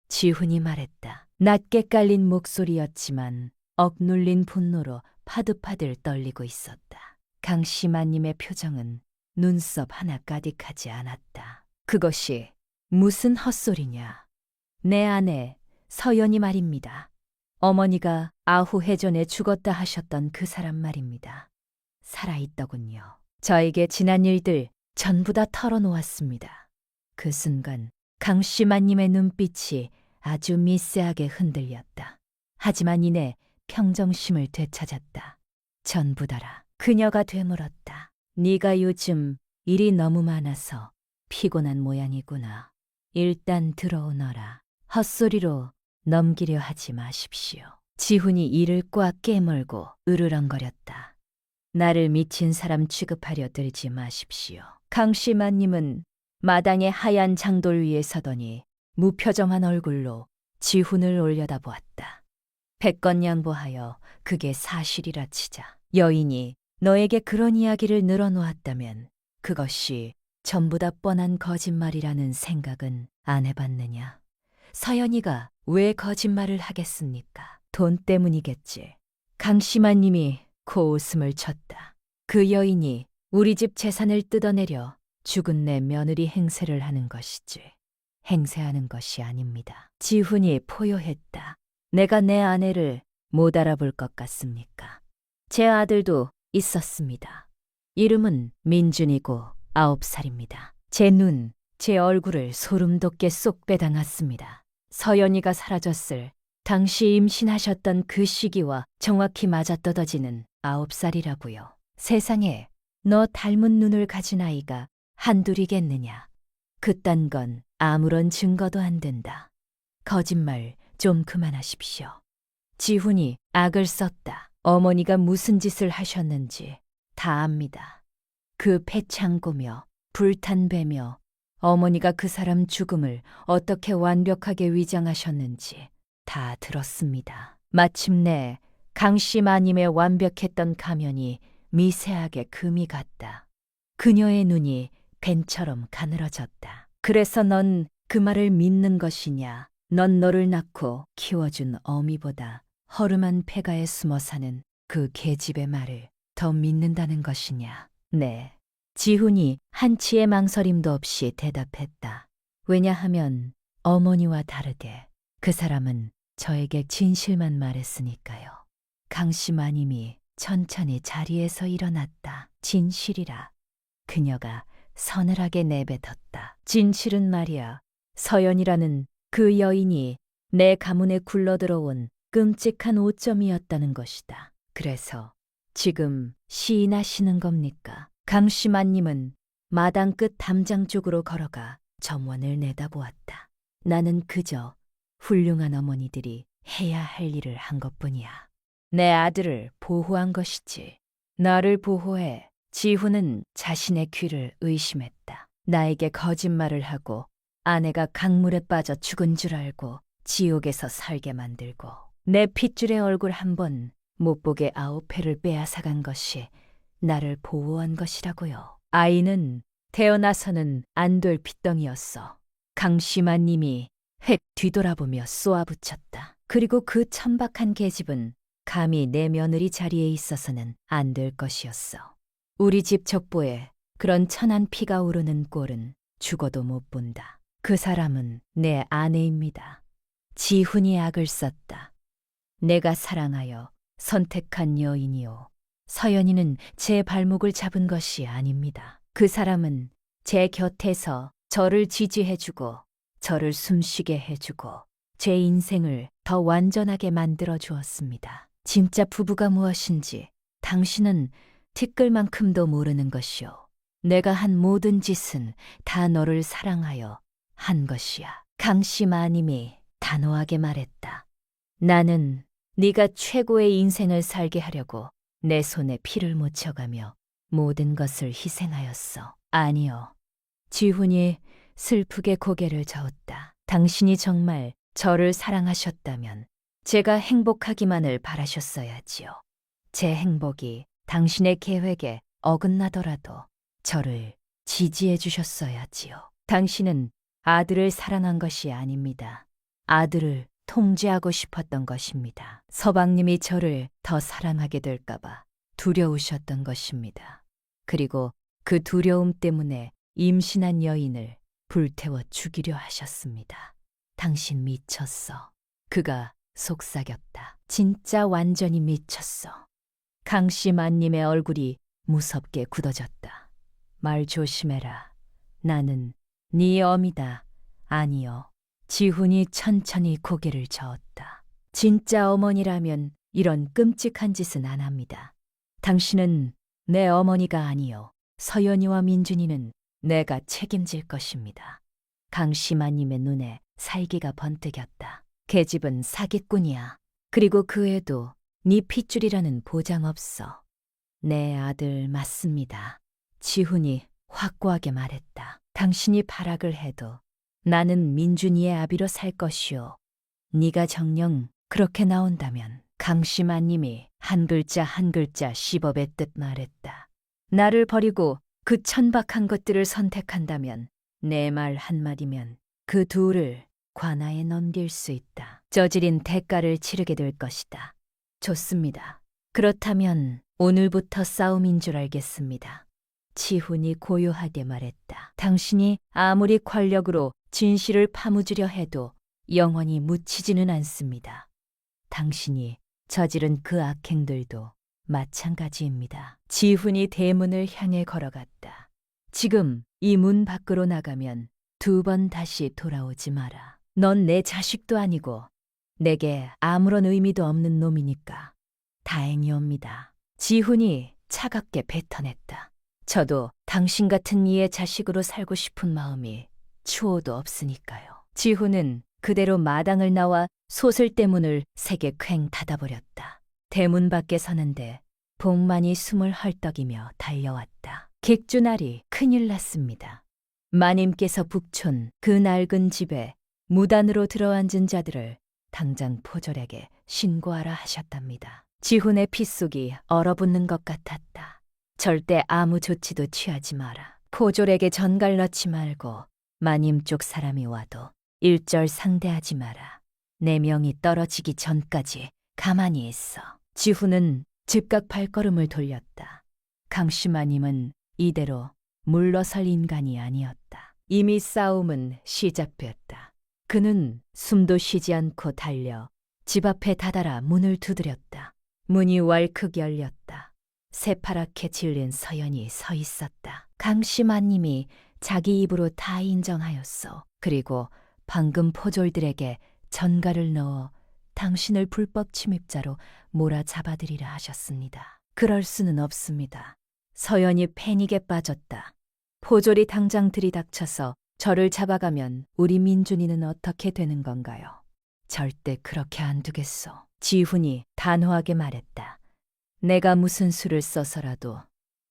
지훈이 말했다. 낮게 깔린 목소리였지만 억눌린 분노로 파들파들 떨리고 있었다. 강씨마님의 표정은 눈썹 하나 까딕하지 않았다. 그것이 무슨 헛소리냐? 내 아내 서연이 말입니다. 어머니가 아후해 전에 죽었다 하셨던 그 사람 말입니다. 살아있더군요. 저에게 지난 일들 전부 다 털어놓았습니다. 그 순간 강씨마님의 눈빛이 아주 미세하게 흔들렸다. 하지만 이내 평정심을 되찾았다. 전부 다라. 그녀가 되물었다. 네가 요즘 일이 너무 많아서 피곤한 모양이구나. 일단 들어오너라. 헛소리로 넘기려 하지 마십시오. 지훈이 이를 꽉 깨물고 으르렁거렸다. 나를 미친 사람 취급하려 들지 마십시오. 강씨마님은 마당의 하얀 장돌 위에 서더니 무표정한 얼굴로 지훈을 올려다보았다. 백건 양보하여 그게 사실이라 치자. 여인이 너에게 그런 이야기를 늘어놓았다면 그것이 전부 다 뻔한 거짓말이라는 생각은 안 해봤느냐? 서연이가 왜 거짓말을 하겠습니까? 돈 때문이겠지. 강씨마님이 코웃음을 쳤다. 그 여인이 우리 집 재산을 뜯어내려 죽은 내 며느리 행세를 하는 것이지. 행세하는 것이 아닙니다. 지훈이 포효했다. 내가 내 아내를 못 알아볼 것 같습니까? 제 아들도 있었습니다. 이름은 민준이고 9살입니다. 제 눈, 제 얼굴을 소름 돋게 쏙 빼당했습니다. 서연이가 사라졌을 당시 임신하셨던 그 시기와 정확히 맞아떨어지는 9살이라고요. 세상에 너 닮은 눈을 가진 아이가 한둘이겠느냐. 그딴 건 아무런 증거도 안 된다. 거짓말 좀 그만하십시오. 지훈이 악을 썼다. 어머니가 무슨 짓을 하셨는지 다 압니다. 그 패창고며 불탄 배며 어머니가 그 사람 죽음을 어떻게 완벽하게 위장하셨는지 다 들었습니다. 마침내 강씨 마님의 완벽했던 가면이 미세하게 금이 갔다. 그녀의 눈이 뱀처럼 가늘어졌다. 그래서 넌 그 말을 믿는 것이냐? 넌 너를 낳고 키워준 어미보다 허름한 폐가에 숨어 사는 그 계집의 말을 더 믿는다는 것이냐? 네. 지훈이 한치의 망설임도 없이 대답했다. 왜냐하면 어머니와 다르게 그 사람은 저에게 진실만 말했으니까요. 강씨 마님이 천천히 자리에서 일어났다. 진실이라. 그녀가 서늘하게 내뱉었다. 진실은 말이야. 서연이라는 그 여인이 내 가문에 굴러들어온 끔찍한 오점이었다는 것이다. 그래서 지금 시인하시는 겁니까? 강씨마님은 마당 끝 담장 쪽으로 걸어가 점원을 내다보았다. 나는 그저 훌륭한 어머니들이 해야 할 일을 한 것뿐이야. 내 아들을 보호한 것이지. 나를 보호해. 지훈은 자신의 귀를 의심했다. 나에게 거짓말을 하고 아내가 강물에 빠져 죽은 줄 알고 지옥에서 살게 만들고 내 핏줄의 얼굴 한 번 못 보게 9회를 빼앗아간 것이 나를 보호한 것이라고요. 아이는 태어나서는 안 될 핏덩이였어. 강씨마님이 획 뒤돌아보며 쏘아붙였다. 그리고 그 천박한 계집은 감히 내 며느리 자리에 있어서는 안 될 것이었어. 우리 집 족보에 그런 천한 피가 오르는 꼴은 죽어도 못 본다. 그 사람은 내 아내입니다. 지훈이 악을 썼다. 내가 사랑하여 선택한 여인이요. 서연이는 제 발목을 잡은 것이 아닙니다. 그 사람은 제 곁에서 저를 지지해주고 저를 숨쉬게 해주고 제 인생을 더 완전하게 만들어 주었습니다. 진짜 부부가 무엇인지 당신은 티끌만큼도 모르는 것이오. 내가 한 모든 짓은 다 너를 사랑하여 한 것이야. 강씨 마님이 단호하게 말했다. 나는 네가 최고의 인생을 살게 하려고 내 손에 피를 묻혀가며 모든 것을 희생하였어. 아니요. 지훈이 슬프게 고개를 저었다. 당신이 정말 저를 사랑하셨다면 제가 행복하기만을 바라셨어야지요. 제 행복이 당신의 계획에 어긋나더라도 저를 지지해 주셨어야지요. 당신은 아들을 사랑한 것이 아닙니다. 아들을 통제하고 싶었던 것입니다. 서방님이 저를 더 사랑하게 될까봐 두려우셨던 것입니다. 그리고 그 두려움 때문에 임신한 여인을 불태워 죽이려 하셨습니다. 당신 미쳤어. 그가 속삭였다. 진짜 완전히 미쳤어. 강씨마님의 얼굴이 무섭게 굳어졌다. 말 조심해라. 나는 네 어미다. 아니요. 지훈이 천천히 고개를 저었다. 진짜 어머니라면 이런 끔찍한 짓은 안 합니다. 당신은 내 어머니가 아니요. 서연이와 민준이는 내가 책임질 것입니다. 강씨마님의 눈에 살기가 번뜩였다. 계집은 사기꾼이야. 그리고 그 애도 네 핏줄이라는 보장 없어. 내 아들 맞습니다. 지훈이 확고하게 말했다. 당신이 발악을 해도 나는 민준이의 아비로 살 것이오. 네가 정녕 그렇게 나온다면 강씨마님이 한 글자 한 글자 시법의 뜻 말했다. 나를 버리고 그 천박한 것들을 선택한다면 내 말 한마디면 그 둘을 관아에 넘길 수 있다. 저지른 대가를 치르게 될 것이다. 좋습니다. 그렇다면 오늘부터 싸움인 줄 알겠습니다. 지훈이 고요하게 말했다. 당신이 아무리 권력으로 진실을 파묻으려 해도 영원히 묻히지는 않습니다. 당신이 저지른 그 악행들도 마찬가지입니다. 지훈이 대문을 향해 걸어갔다. 지금 이 문 밖으로 나가면 2번 다시 돌아오지 마라. 넌 내 자식도 아니고 내게 아무런 의미도 없는 놈이니까 다행이옵니다. 지훈이 차갑게 뱉어냈다. 저도 당신 같은 이의 자식으로 살고 싶은 마음이 추호도 없으니까요. 지훈은 그대로 마당을 나와 소슬대문을 세게 퀭 닫아버렸다. 대문 밖에 서는데 복만이 숨을 헐떡이며 달려왔다. 객주날이 큰일 났습니다. 마님께서 북촌 그 낡은 집에 무단으로 들어앉은 자들을 당장 포졸에게 신고하라 하셨답니다. 지훈의 핏속이 얼어붙는 것 같았다. 절대 아무 조치도 취하지 마라. 포졸에게 전갈 넣지 말고 마님 쪽 사람이 와도 일절 상대하지 마라. 내 명이 떨어지기 전까지 가만히 있어. 지훈은 즉각 발걸음을 돌렸다. 강씨 마님은 이대로 물러설 인간이 아니었다. 이미 싸움은 시작되었다. 그는 숨도 쉬지 않고 달려 집 앞에 다다라 문을 두드렸다. 문이 왈칵 열렸다. 새파랗게 질린 서연이 서 있었다. 강씨 마님이 자기 입으로 다 인정하였소. 그리고 방금 포졸들에게 전갈을 넣어 당신을 불법 침입자로 몰아잡아들이라 하셨습니다. 그럴 수는 없습니다. 서연이 패닉에 빠졌다. 포졸이 당장 들이닥쳐서 저를 잡아가면 우리 민준이는 어떻게 되는 건가요? 절대 그렇게 안 두겠소. 지훈이 단호하게 말했다. 내가 무슨 수를 써서라도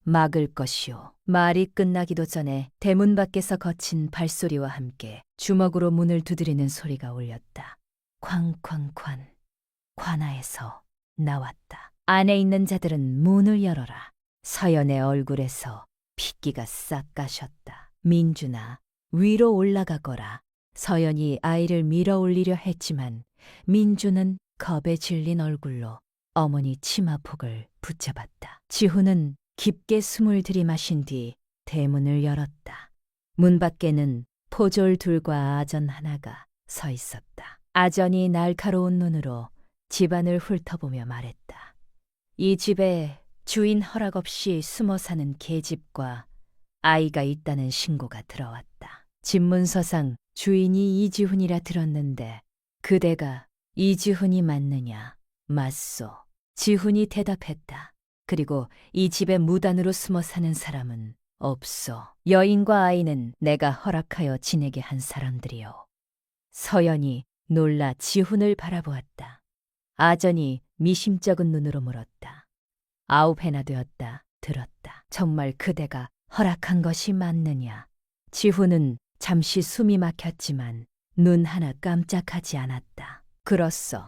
막을 것이오. 말이 끝나기도 전에 대문 밖에서 거친 발소리와 함께 주먹으로 문을 두드리는 소리가 울렸다. 쾅쾅쾅. 관아에서 나왔다. 안에 있는 자들은 문을 열어라. 서연의 얼굴에서 핏기가 싹 가셨다. 민준아, 위로 올라가거라. 서연이 아이를 밀어 올리려 했지만 민준은 겁에 질린 얼굴로 어머니 치마폭을 붙잡았다. 지훈은 깊게 숨을 들이마신 뒤 대문을 열었다. 문 밖에는 포졸 둘과 아전 하나가 서 있었다. 아전이 날카로운 눈으로 집안을 훑어보며 말했다. 이 집에 주인 허락 없이 숨어 사는 계집과 아이가 있다는 신고가 들어왔다. 집문서상 주인이 이지훈이라 들었는데 그대가 이지훈이 맞느냐? 맞소. 지훈이 대답했다. 그리고 이 집에 무단으로 숨어 사는 사람은 없소. 여인과 아이는 내가 허락하여 지내게 한 사람들이요. 서연이 놀라 지훈을 바라보았다. 아전이 미심쩍은 눈으로 물었다. 9회나 되었다. 들었다. 정말 그대가 허락한 것이 맞느냐? 지훈은 잠시 숨이 막혔지만 눈 하나 깜짝하지 않았다. 그렇소.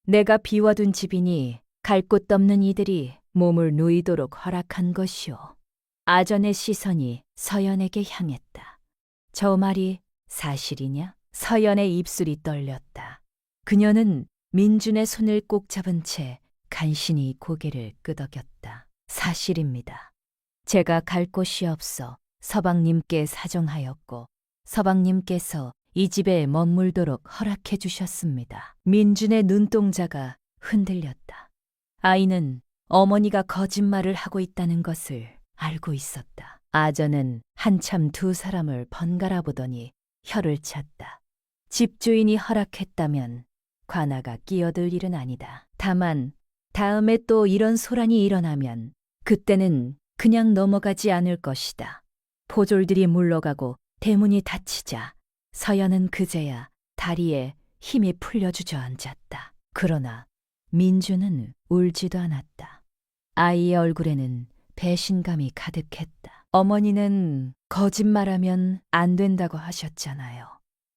내가 비워둔 집이니 갈 곳 없는 이들이 몸을 누이도록 허락한 것이오. 아전의 시선이 서연에게 향했다. 저 말이 사실이냐? 서연의 입술이 떨렸다. 그녀는 민준의 손을 꼭 잡은 채 간신히 고개를 끄덕였다. 사실입니다. 제가 갈 곳이 없어 서방님께 사정하였고 서방님께서 이 집에 머물도록 허락해 주셨습니다. 민준의 눈동자가 흔들렸다. 아이는 어머니가 거짓말을 하고 있다는 것을 알고 있었다. 아전은 한참 두 사람을 번갈아 보더니 혀를 찼다. 집주인이 허락했다면 관아가 끼어들 일은 아니다. 다만 다음에 또 이런 소란이 일어나면 그때는 그냥 넘어가지 않을 것이다. 포졸들이 물러가고 대문이 닫히자 서연은 그제야 다리에 힘이 풀려 주저앉았다. 그러나 민주는 울지도 않았다. 아이의 얼굴에는 배신감이 가득했다. 어머니는 거짓말하면 안 된다고 하셨잖아요.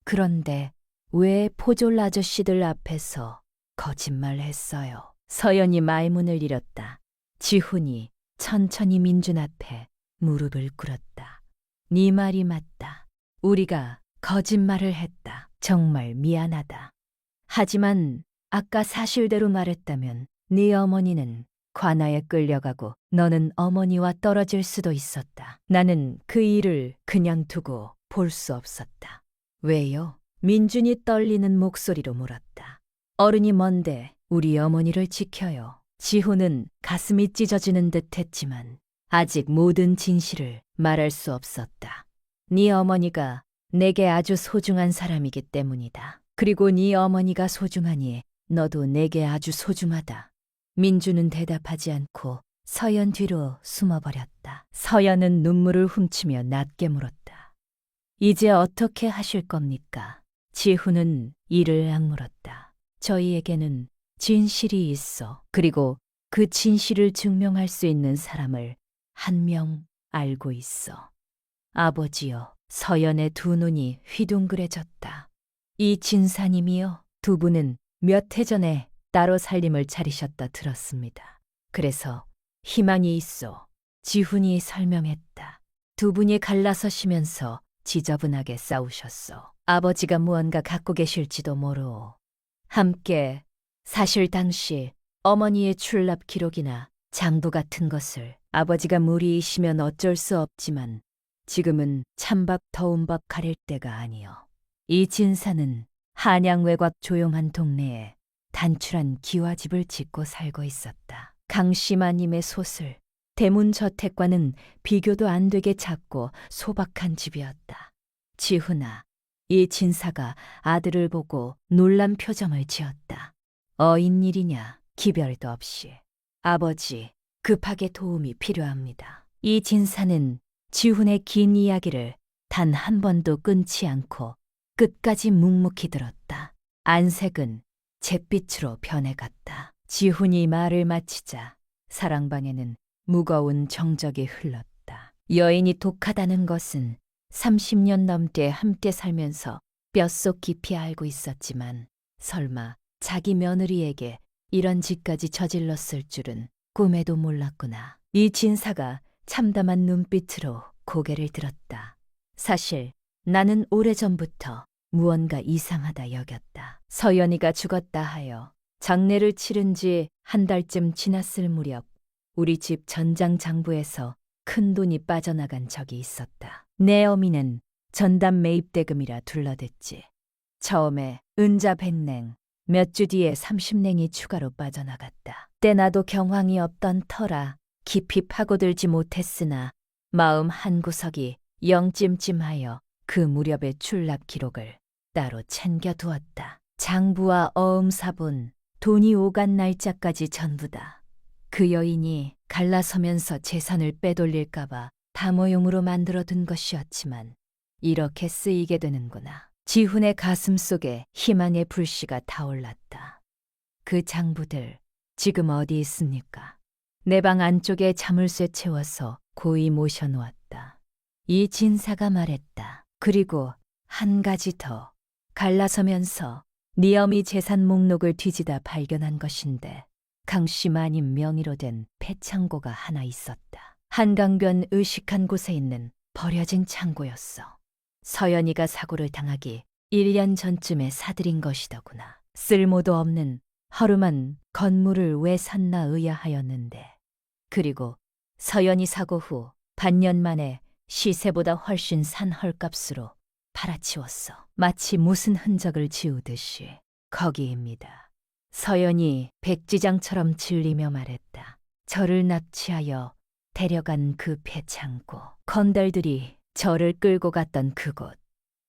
그런데 왜 포졸 아저씨들 앞에서 거짓말했어요? 서연이 말문을 잃었다. 지훈이 천천히 민준 앞에 무릎을 꿇었다. 네 말이 맞다. 우리가 거짓말을 했다. 정말 미안하다. 하지만 아까 사실대로 말했다면 네 어머니는 관아에 끌려가고 너는 어머니와 떨어질 수도 있었다. 나는 그 일을 그냥 두고 볼 수 없었다. 왜요? 민준이 떨리는 목소리로 물었다. 어른이 먼데 우리 어머니를 지켜요. 지훈은 가슴이 찢어지는 듯 했지만 아직 모든 진실을 말할 수 없었다. 네 어머니가 내게 아주 소중한 사람이기 때문이다. 그리고 네 어머니가 소중하니 너도 내게 아주 소중하다. 민주는 대답하지 않고 서연 뒤로 숨어버렸다. 서연은 눈물을 훔치며 낮게 물었다. 이제 어떻게 하실 겁니까? 지훈은 이를 악물었다. 저희에게는 진실이 있어. 그리고 그 진실을 증명할 수 있는 사람을 한 명 알고 있어. 아버지여, 서연의 두 눈이 휘둥그레졌다. 이 진사님이여, 두 분은 몇 해 전에 따로 살림을 차리셨다 들었습니다. 그래서 희망이 있어. 지훈이 설명했다. 두 분이 갈라서시면서 지저분하게 싸우셨어. 아버지가 무언가 갖고 계실지도 모르오. 함께 사실 당시 어머니의 출납 기록이나 장부 같은 것을 아버지가 무리이시면 어쩔 수 없지만 지금은 찬밥 더운 밥 가릴 때가 아니여. 이 진사는 한양 외곽 조용한 동네에 단출한 기와집을 짓고 살고 있었다. 강씨마님의 솥을 대문 저택과는 비교도 안 되게 작고 소박한 집이었다. 지훈아, 이 진사가 아들을 보고 놀란 표정을 지었다. 어인일이냐, 기별도 없이. 아버지, 급하게 도움이 필요합니다. 이 진사는 지훈의 긴 이야기를 단 한 번도 끊지 않고 끝까지 묵묵히 들었다. 안색은 잿빛으로 변해갔다. 지훈이 말을 마치자 사랑방에는 무거운 정적이 흘렀다. 여인이 독하다는 것은 30년 넘게 함께 살면서 뼛속 깊이 알고 있었지만 설마 자기 며느리에게 이런 짓까지 저질렀을 줄은 꿈에도 몰랐구나. 이 진사가 참담한 눈빛으로 고개를 들었다. 사실 나는 오래전부터 무언가 이상하다 여겼다. 서연이가 죽었다 하여 장례를 치른 지 한 달쯤 지났을 무렵 우리 집 전장장부에서 큰 돈이 빠져나간 적이 있었다. 내 어미는 전담 매입대금이라 둘러댔지. 처음에 은자 100냉, 몇 주 뒤에 30냉이 추가로 빠져나갔다. 때나도 경황이 없던 터라 깊이 파고들지 못했으나 마음 한구석이 영 찜찜하여 그 무렵의 출납 기록을 따로 챙겨두었다. 장부와 어음사본, 돈이 오간 날짜까지 전부다. 그 여인이 갈라서면서 재산을 빼돌릴까봐 담호용으로 만들어둔 것이었지만 이렇게 쓰이게 되는구나. 지훈의 가슴 속에 희망의 불씨가 타올랐다. 그 장부들 지금 어디 있습니까? 내 방 안쪽에 자물쇠 채워서 고이 모셔놓았다. 이 진사가 말했다. 그리고 한 가지 더. 갈라서면서 네 어미 재산 목록을 뒤지다 발견한 것인데 강씨 마님 명의로 된 폐창고가 하나 있었다. 한강변 의식한 곳에 있는 버려진 창고였어. 서연이가 사고를 당하기 1년 전쯤에 사들인 것이더구나. 쓸모도 없는 허름한 건물을 왜 샀나 의아하였는데 그리고 서연이 사고 후 반년 만에 시세보다 훨씬 산 헐값으로 팔아치웠어. 마치 무슨 흔적을 지우듯이. 거기입니다. 서연이 백지장처럼 질리며 말했다. 저를 납치하여 데려간 그 폐창고. 건달들이 저를 끌고 갔던 그곳.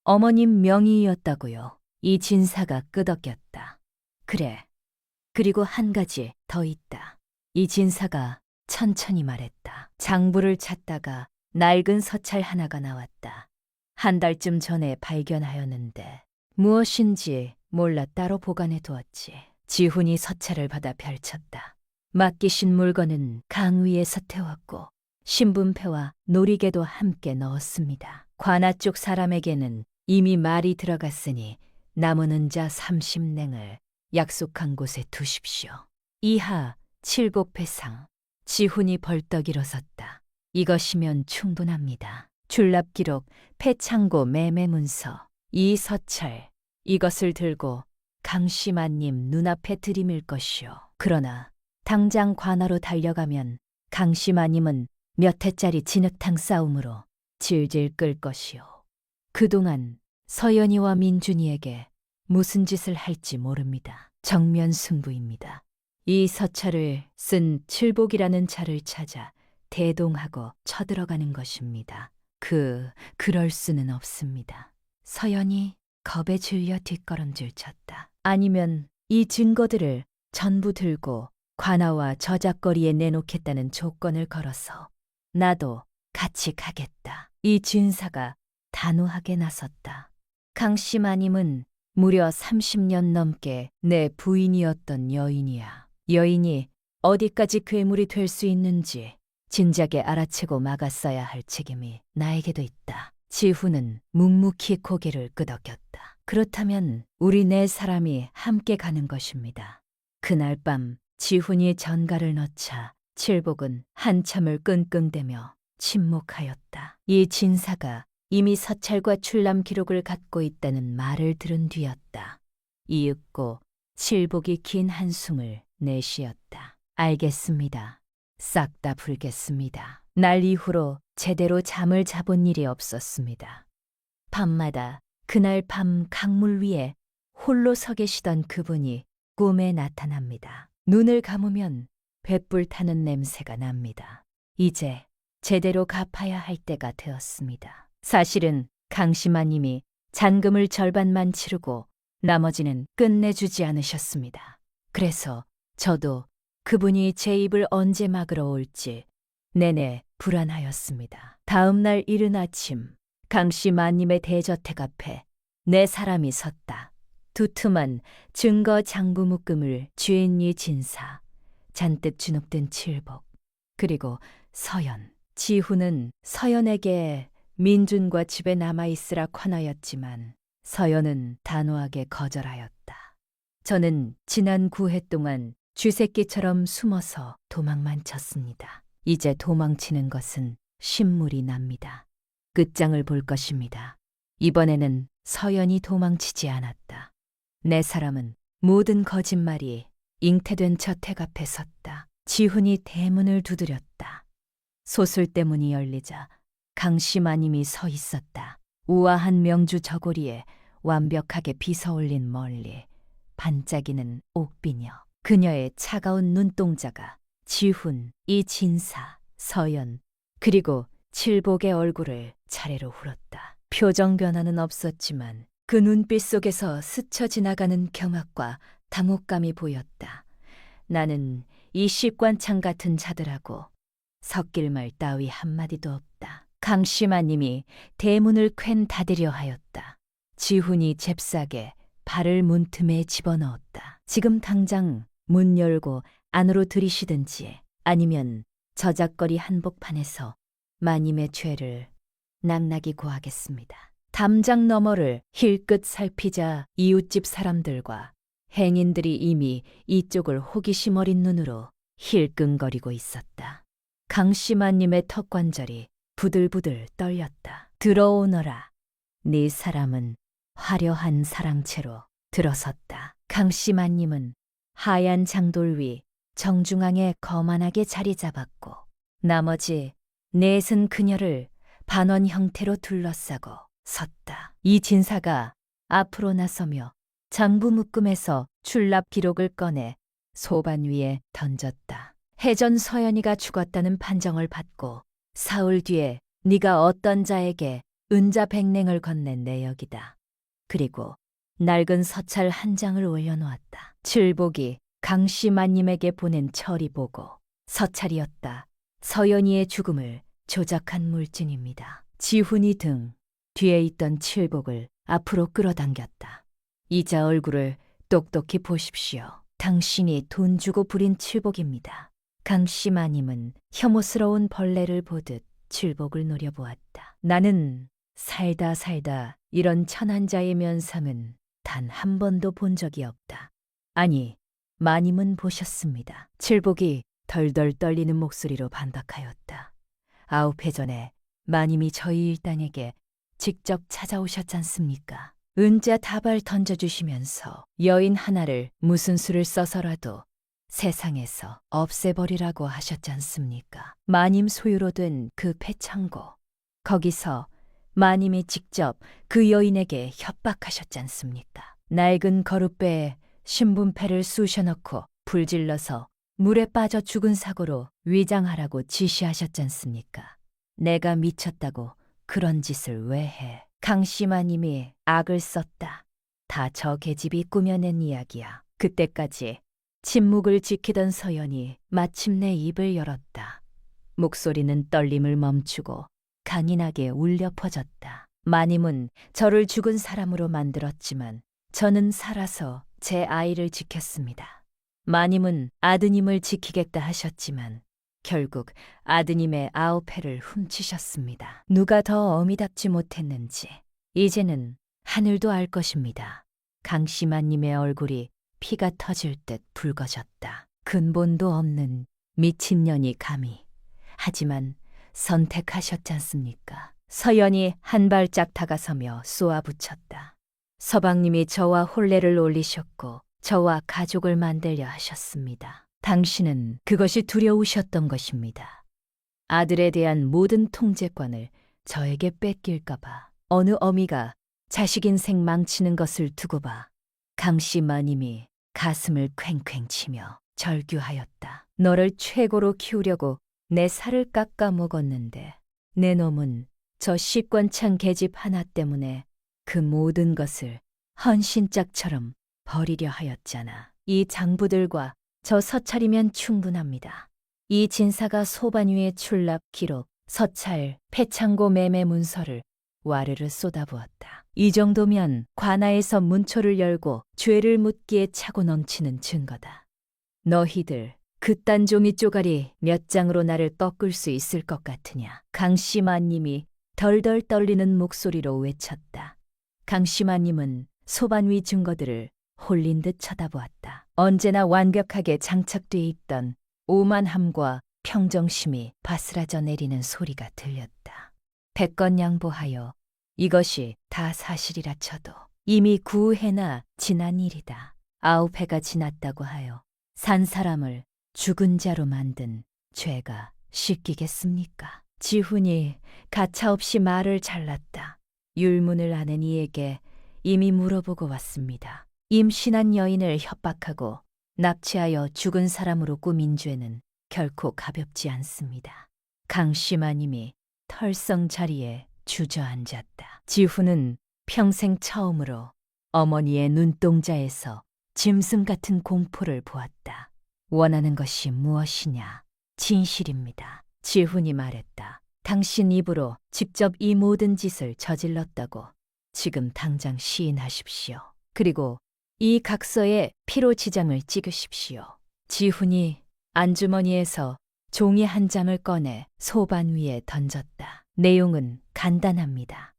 어머님 명의였다고요. 이 진사가 끄덕였다. 그래. 그리고 한 가지 더 있다. 이 진사가 천천히 말했다. 장부를 찾다가 낡은 서찰 하나가 나왔다. 한 달쯤 전에 발견하였는데 무엇인지 몰라 따로 보관해 두었지. 지훈이 서찰을 받아 펼쳤다. 맡기신 물건은 강 위에서 태웠고 신분패와 놀이개도 함께 넣었습니다. 관아 쪽 사람에게는 이미 말이 들어갔으니 남은 은자 30냉을 약속한 곳에 두십시오. 이하 7곡패상. 지훈이 벌떡 일어섰다. 이것이면 충분합니다. 출납기록, 폐창고 매매문서, 이 서찰, 이것을 들고 강씨마님 눈앞에 들이밀 것이오. 그러나 당장 관아로 달려가면 강씨마님은 몇 해짜리 진흙탕 싸움으로 질질 끌 것이오. 그동안 서연이와 민준이에게 무슨 짓을 할지 모릅니다. 정면 승부입니다. 이 서찰을 쓴 칠복이라는 자를 찾아 대동하고 쳐들어가는 것입니다. 그럴 수는 없습니다. 서연이 겁에 질려 뒷걸음질 쳤다. 아니면 이 증거들을 전부 들고 관아와 저작거리에 내놓겠다는 조건을 걸어서 나도 같이 가겠다. 이 진사가 단호하게 나섰다. 강씨 마님은 무려 30년 넘게 내 부인이었던 여인이야. 여인이 어디까지 괴물이 될 수 있는지 진작에 알아채고 막았어야 할 책임이 나에게도 있다. 지후는 묵묵히 고개를 끄덕였다. 그렇다면 우리 네 사람이 함께 가는 것입니다. 그날 밤 지훈이 전가를 넣자 칠복은 한참을 끙끙대며 침묵하였다. 이 진사가 이미 서찰과 출람 기록을 갖고 있다는 말을 들은 뒤였다. 이윽고 칠복이 긴 한숨을 내쉬었다. 알겠습니다. 싹 다 풀겠습니다. 날 이후로 제대로 잠을 자본 일이 없었습니다. 밤마다 그날 밤 강물 위에 홀로 서 계시던 그분이 꿈에 나타납니다. 눈을 감으면 횃불 타는 냄새가 납니다. 이제 제대로 갚아야 할 때가 되었습니다. 사실은 강심아님이 잔금을 절반만 치르고 나머지는 끝내주지 않으셨습니다. 그래서 저도 그분이 제 입을 언제 막으러 올지 내내 불안하였습니다. 다음 날 이른 아침 강심아님의 대저택 앞에 네 사람이 섰다. 두툼한 증거 장부 묶음을 쥐인 이 진사, 잔뜩 주눅든 칠복, 그리고 서연. 지후는 서연에게 민준과 집에 남아있으라 권하였지만 서연은 단호하게 거절하였다. 저는 지난 9회 동안 쥐새끼처럼 숨어서 도망만 쳤습니다. 이제 도망치는 것은 신물이 납니다. 끝장을 볼 것입니다. 이번에는 서연이 도망치지 않았다. 네 사람은 모든 거짓말이 잉태된 저택 앞에 섰다. 지훈이 대문을 두드렸다. 소술대 문이 열리자 강심아님이 서 있었다. 우아한 명주 저고리에 완벽하게 빗어올린 멀리 반짝이는 옥비녀. 그녀의 차가운 눈동자가 지훈, 이 진사, 서연, 그리고 칠복의 얼굴을 차례로 훑었다. 표정 변화는 없었지만 그 눈빛 속에서 스쳐 지나가는 경악과 당혹감이 보였다. 나는 이 식관창 같은 자들하고 섞일 말 따위 한마디도 없다. 강심아님이 대문을 퀼 닫으려 하였다. 지훈이 잽싸게 발을 문틈에 집어넣었다. 지금 당장 문 열고 안으로 들이시든지 아니면 저작거리 한복판에서 마님의 죄를 낭낙이 고하겠습니다. 담장 너머를 힐끗 살피자 이웃집 사람들과 행인들이 이미 이쪽을 호기심 어린 눈으로 힐끔거리고 있었다. 강심아님의 턱관절이 부들부들 떨렸다. 들어오너라. 네 사람은 화려한 사랑채로 들어섰다. 강심아님은 하얀 장돌 위 정중앙에 거만하게 자리 잡았고 나머지 넷은 그녀를 반원 형태로 둘러싸고 섰다. 이 진사가 앞으로 나서며 장부 묶음에서 출납 기록을 꺼내 소반 위에 던졌다. 해전 서연이가 죽었다는 판정을 받고 사흘 뒤에 네가 어떤 자에게 은자 백냉을 건넨 내역이다. 그리고 낡은 서찰 한 장을 올려놓았다. 칠복이 강심아님에게 보낸 철이 보고 서찰이었다. 서연이의 죽음을 조작한 물증입니다. 지훈이 등 뒤에 있던 칠복을 앞으로 끌어당겼다. 이자 얼굴을 똑똑히 보십시오. 당신이 돈 주고 부린 칠복입니다. 강심아님은 혐오스러운 벌레를 보듯 칠복을 노려보았다. 나는 살다 이런 천한자의 면상은 단 한 번도 본 적이 없다. 아니, 마님은 보셨습니다. 칠복이 덜덜 떨리는 목소리로 반박하였다. 9회 전에 마님이 저희 일당에게 직접 찾아오셨잖습니까? 은자 다발 던져주시면서 여인 하나를 무슨 수를 써서라도 세상에서 없애버리라고 하셨잖습니까? 마님 소유로 된 그 폐창고, 거기서 마님이 직접 그 여인에게 협박하셨잖습니까? 낡은 거룻배에 신분패를 쑤셔넣고 불질러서 물에 빠져 죽은 사고로 위장하라고 지시하셨잖습니까? 내가 미쳤다고 그런 짓을 왜 해? 강심아님이 악을 썼다. 다 저 계집이 꾸며낸 이야기야. 그때까지 침묵을 지키던 서연이 마침내 입을 열었다. 목소리는 떨림을 멈추고 강인하게 울려 퍼졌다. 마님은 저를 죽은 사람으로 만들었지만 저는 살아서 제 아이를 지켰습니다. 마님은 아드님을 지키겠다 하셨지만 결국 아드님의 9회를 훔치셨습니다. 누가 더 어미답지 못했는지 이제는 하늘도 알 것입니다. 강씨마님의 얼굴이 피가 터질 듯 붉어졌다. 근본도 없는 미친년이 감히. 하지만 선택하셨지 않습니까? 서연이 한 발짝 다가서며 쏘아붙였다. 서방님이 저와 혼례를 올리셨고 저와 가족을 만들려 하셨습니다. 당신은 그것이 두려우셨던 것입니다. 아들에 대한 모든 통제권을 저에게 뺏길까봐 어느 어미가 자식 인생 망치는 것을 두고 봐 강씨 마님이 가슴을 퀭퀭 치며 절규하였다. 너를 최고로 키우려고 내 살을 깎아 먹었는데 내 놈은 저 시권창 계집 하나 때문에 그 모든 것을 헌신짝처럼 버리려 하였잖아. 이 장부들과 저 서찰이면 충분합니다. 이 진사가 소반 위에 출납 기록, 서찰, 폐창고 매매 문서를 와르르 쏟아부었다. 이 정도면 관아에서 문초를 열고 죄를 묻기에 차고 넘치는 증거다. 너희들 그딴 종이 쪼가리 몇 장으로 나를 꺾을 수 있을 것 같으냐. 강씨마님이 덜덜 떨리는 목소리로 외쳤다. 강씨마님은 소반 위 증거들을 홀린 듯 쳐다보았다. 언제나 완벽하게 장착돼 있던 오만함과 평정심이 바스라져 내리는 소리가 들렸다. 백건 양보하여 이것이 다 사실이라 쳐도 이미 9회나 지난 일이다. 9회가 지났다고 하여 산 사람을 죽은 자로 만든 죄가 씻기겠습니까? 지훈이 가차없이 말을 잘랐다. 율문을 아는 이에게 이미 물어보고 왔습니다. 임신한 여인을 협박하고 납치하여 죽은 사람으로 꾸민 죄는 결코 가볍지 않습니다. 강씨마님이 털성 자리에 주저앉았다. 지훈은 평생 처음으로 어머니의 눈동자에서 짐승 같은 공포를 보았다. 원하는 것이 무엇이냐? 진실입니다. 지훈이 말했다. 당신 입으로 직접 이 모든 짓을 저질렀다고 지금 당장 시인하십시오. 그리고 이 각서에 피로 지장을 찍으십시오. 지훈이 안주머니에서 종이 한 장을 꺼내 소반 위에 던졌다. 내용은 간단합니다.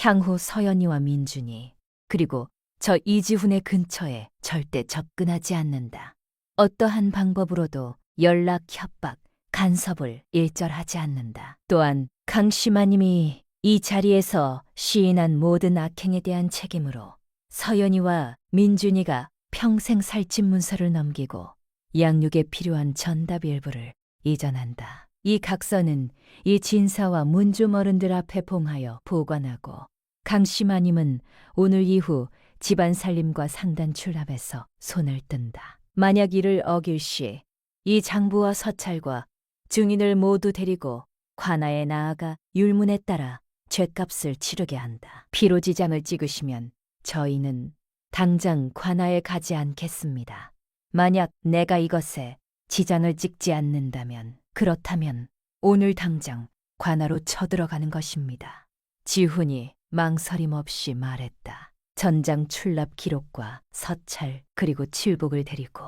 향후 서연이와 민준이 그리고 저 이지훈의 근처에 절대 접근하지 않는다. 어떠한 방법으로도 연락, 협박, 간섭을 일절하지 않는다. 또한 강씨마님이 이 자리에서 시인한 모든 악행에 대한 책임으로 서연이와 민준이가 평생 살찐 문서를 넘기고 양육에 필요한 전답 일부를 이전한다. 이 각서는 이 진사와 문좀 어른들 앞에 봉하여 보관하고 강씨마님은 오늘 이후 집안 살림과 상단 출납에서 손을 뜬다. 만약 이를 어길 시 이 장부와 서찰과 증인을 모두 데리고 관아에 나아가 율문에 따라 죗값을 치르게 한다. 피로지장을 찍으시면 저희는 당장 관아에 가지 않겠습니다. 만약 내가 이것에 지장을 찍지 않는다면 그렇다면 오늘 당장 관아로 쳐들어가는 것입니다. 지훈이 망설임 없이 말했다. 전장 출납 기록과 서찰 그리고 칠복을 데리고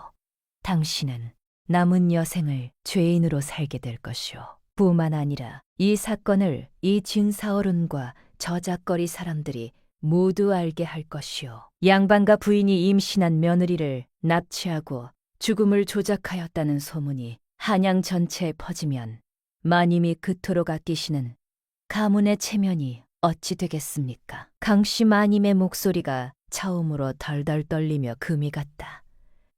당신은 남은 여생을 죄인으로 살게 될 것이오. 뿐만 아니라 이 사건을 이 진사어른과 저작거리 사람들이 모두 알게 할 것이오. 양반과 부인이 임신한 며느리를 납치하고 죽음을 조작하였다는 소문이 한양 전체에 퍼지면 마님이 그토록 아끼시는 가문의 체면이 어찌 되겠습니까? 강씨 마님의 목소리가 처음으로 덜덜 떨리며 금이 갔다.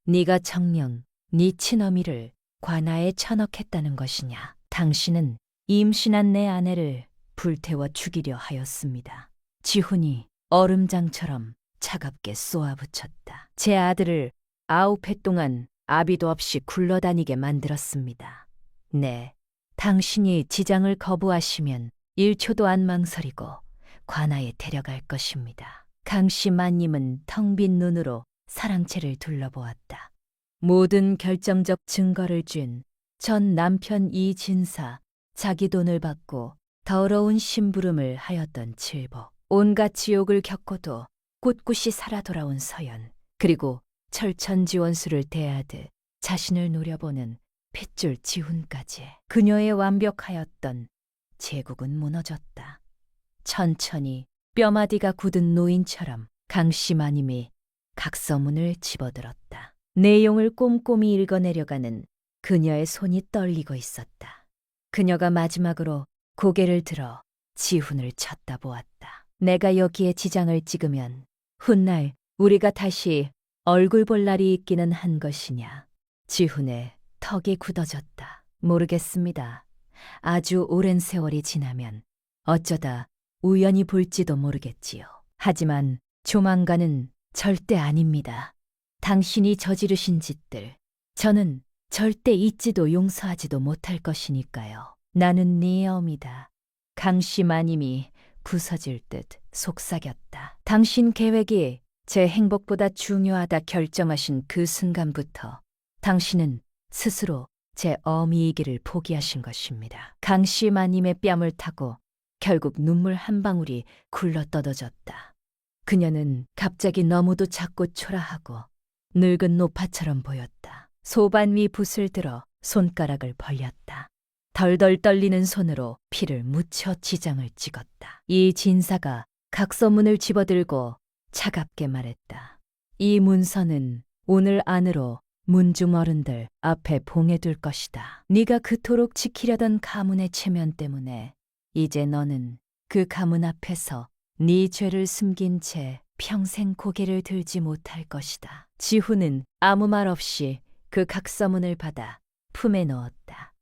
네가 정녕 네 친어미를 관아에 쳐넣겠다는 것이냐? 당신은 임신한 내 아내를 불태워 죽이려 하였습니다. 지훈이 얼음장처럼 차갑게 쏘아붙였다. 제 아들을 9회 동안 아비도 없이 굴러다니게 만들었습니다. 네, 당신이 지장을 거부하시면 1초도 안 망설이고 관아에 데려갈 것입니다. 강씨 마님은 텅 빈 눈으로 사랑채를 둘러보았다. 모든 결정적 증거를 준 전 남편 이진사, 자기 돈을 받고 더러운 심부름을 하였던 칠복, 온갖 지옥을 겪고도 꿋꿋이 살아 돌아온 서연, 그리고 철천지원수를 대하듯 자신을 노려보는 핏줄 지훈까지 그녀의 완벽하였던 제국은 무너졌다. 천천히 뼈마디가 굳은 노인처럼 강씨마님이 각서문을 집어들었다. 내용을 꼼꼼히 읽어내려가는 그녀의 손이 떨리고 있었다. 그녀가 마지막으로 고개를 들어 지훈을 쳐다보았다. 내가 여기에 지장을 찍으면 훗날 우리가 다시 얼굴 볼 날이 있기는 한 것이냐. 지훈의 턱이 굳어졌다. 모르겠습니다. 아주 오랜 세월이 지나면 어쩌다 우연히 볼지도 모르겠지요. 하지만 조만간은 절대 아닙니다. 당신이 저지르신 짓들, 저는 절대 잊지도 용서하지도 못할 것이니까요. 나는 네 어미다. 강씨마님이 부서질 듯 속삭였다. 당신 계획이 제 행복보다 중요하다 결정하신 그 순간부터 당신은 스스로 제 어미이기를 포기하신 것입니다. 강씨마님의 뺨을 타고 결국 눈물 한 방울이 굴러 떨어졌다. 그녀는 갑자기 너무도 작고 초라하고 늙은 노파처럼 보였다. 소반 위 붓을 들어 손가락을 벌렸다. 덜덜 떨리는 손으로 피를 묻혀 지장을 찍었다. 이 진사가 각서문을 집어들고 차갑게 말했다. 이 문서는 오늘 안으로 문중 어른들 앞에 봉해둘 것이다. 네가 그토록 지키려던 가문의 체면 때문에 이제 너는 그 가문 앞에서 네 죄를 숨긴 채 평생 고개를 들지 못할 것이다. 지훈은 아무 말 없이 그 각서문을 받아 품에 넣었다.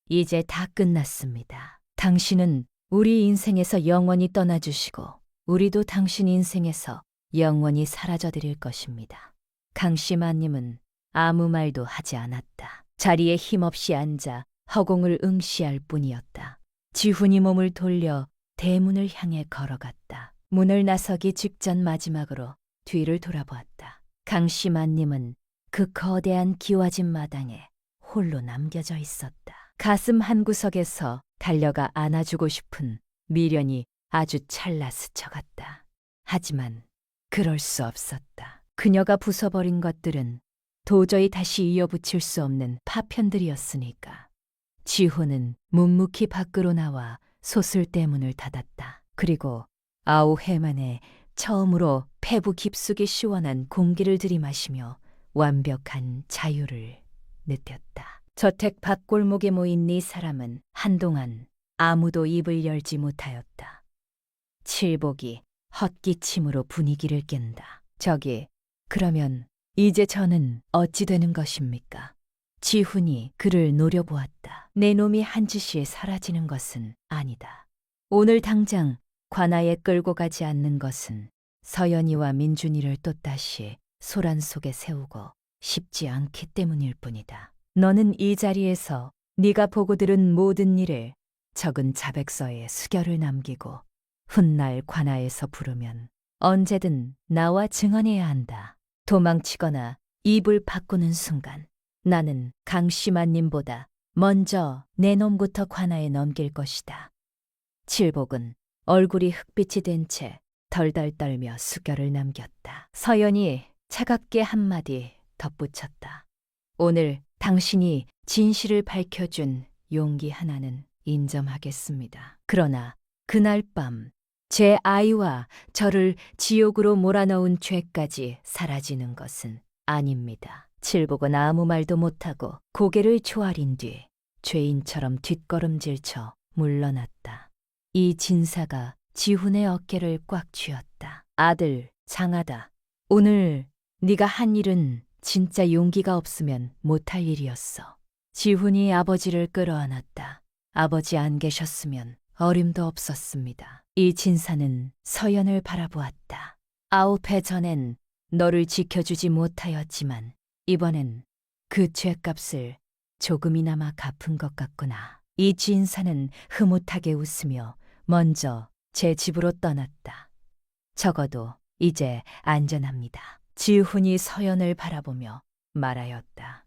이제 다 끝났습니다. 당신은 우리 인생에서 영원히 떠나주시고 우리도 당신 인생에서 영원히 사라져드릴 것입니다. 강씨마님은 아무 말도 하지 않았다. 자리에 힘없이 앉아 허공을 응시할 뿐이었다. 지훈이 몸을 돌려 대문을 향해 걸어갔다. 문을 나서기 직전 마지막으로 뒤를 돌아보았다. 강씨마님은 그 거대한 기와집 마당에 홀로 남겨져 있었다. 가슴 한구석에서 달려가 안아주고 싶은 미련이 아주 찰나 스쳐갔다. 하지만 그럴 수 없었다. 그녀가 부숴버린 것들은 도저히 다시 이어붙일 수 없는 파편들이었으니까. 지훈은 묵묵히 밖으로 나와 소슬대 문을 닫았다. 그리고 아우 해 만에 처음으로 폐부 깊숙이 시원한 공기를 들이마시며 완벽한 자유를 느꼈다. 저택 밖골목에 모인 네 사람은 한동안 아무도 입을 열지 못하였다. 칠복이 헛기침으로 분위기를 깬다. 저기, 그러면 이제 저는 어찌 되는 것입니까? 지훈이 그를 노려보았다. 내 놈이 한 짓이 사라지는 것은 아니다. 오늘 당장 관아에 끌고 가지 않는 것은 서연이와 민준이를 또다시 소란 속에 세우고 싶지 않기 때문일 뿐이다. 너는 이 자리에서 네가 보고 들은 모든 일을 적은 자백서에 수결을 남기고 훗날 관아에서 부르면 언제든 나와 증언해야 한다. 도망치거나 입을 바꾸는 순간 나는 강씨마님보다 먼저 내 놈부터 관아에 넘길 것이다. 칠복은 얼굴이 흑빛이 된 채 덜덜 떨며 수결을 남겼다. 서연이 차갑게 한마디 덧붙였다. 오늘 당신이 진실을 밝혀준 용기 하나는 인정하겠습니다. 그러나 그날 밤 제 아이와 저를 지옥으로 몰아넣은 죄까지 사라지는 것은 아닙니다. 칠복은 아무 말도 못하고 고개를 조아린 뒤 죄인처럼 뒷걸음질쳐 물러났다. 이 진사가 지훈의 어깨를 꽉 쥐었다. 아들, 장하다. 오늘 네가 한 일은 진짜 용기가 없으면 못할 일이었어. 지훈이 아버지를 끌어안았다. 아버지 안 계셨으면 어림도 없었습니다. 이 진사는 서연을 바라보았다. 9해 전엔 너를 지켜주지 못하였지만 이번엔 그 죄값을 조금이나마 갚은 것 같구나. 이 진사는 흐뭇하게 웃으며 먼저 제 집으로 떠났다. 적어도 이제 안전합니다. 지훈이 서연을 바라보며 말하였다.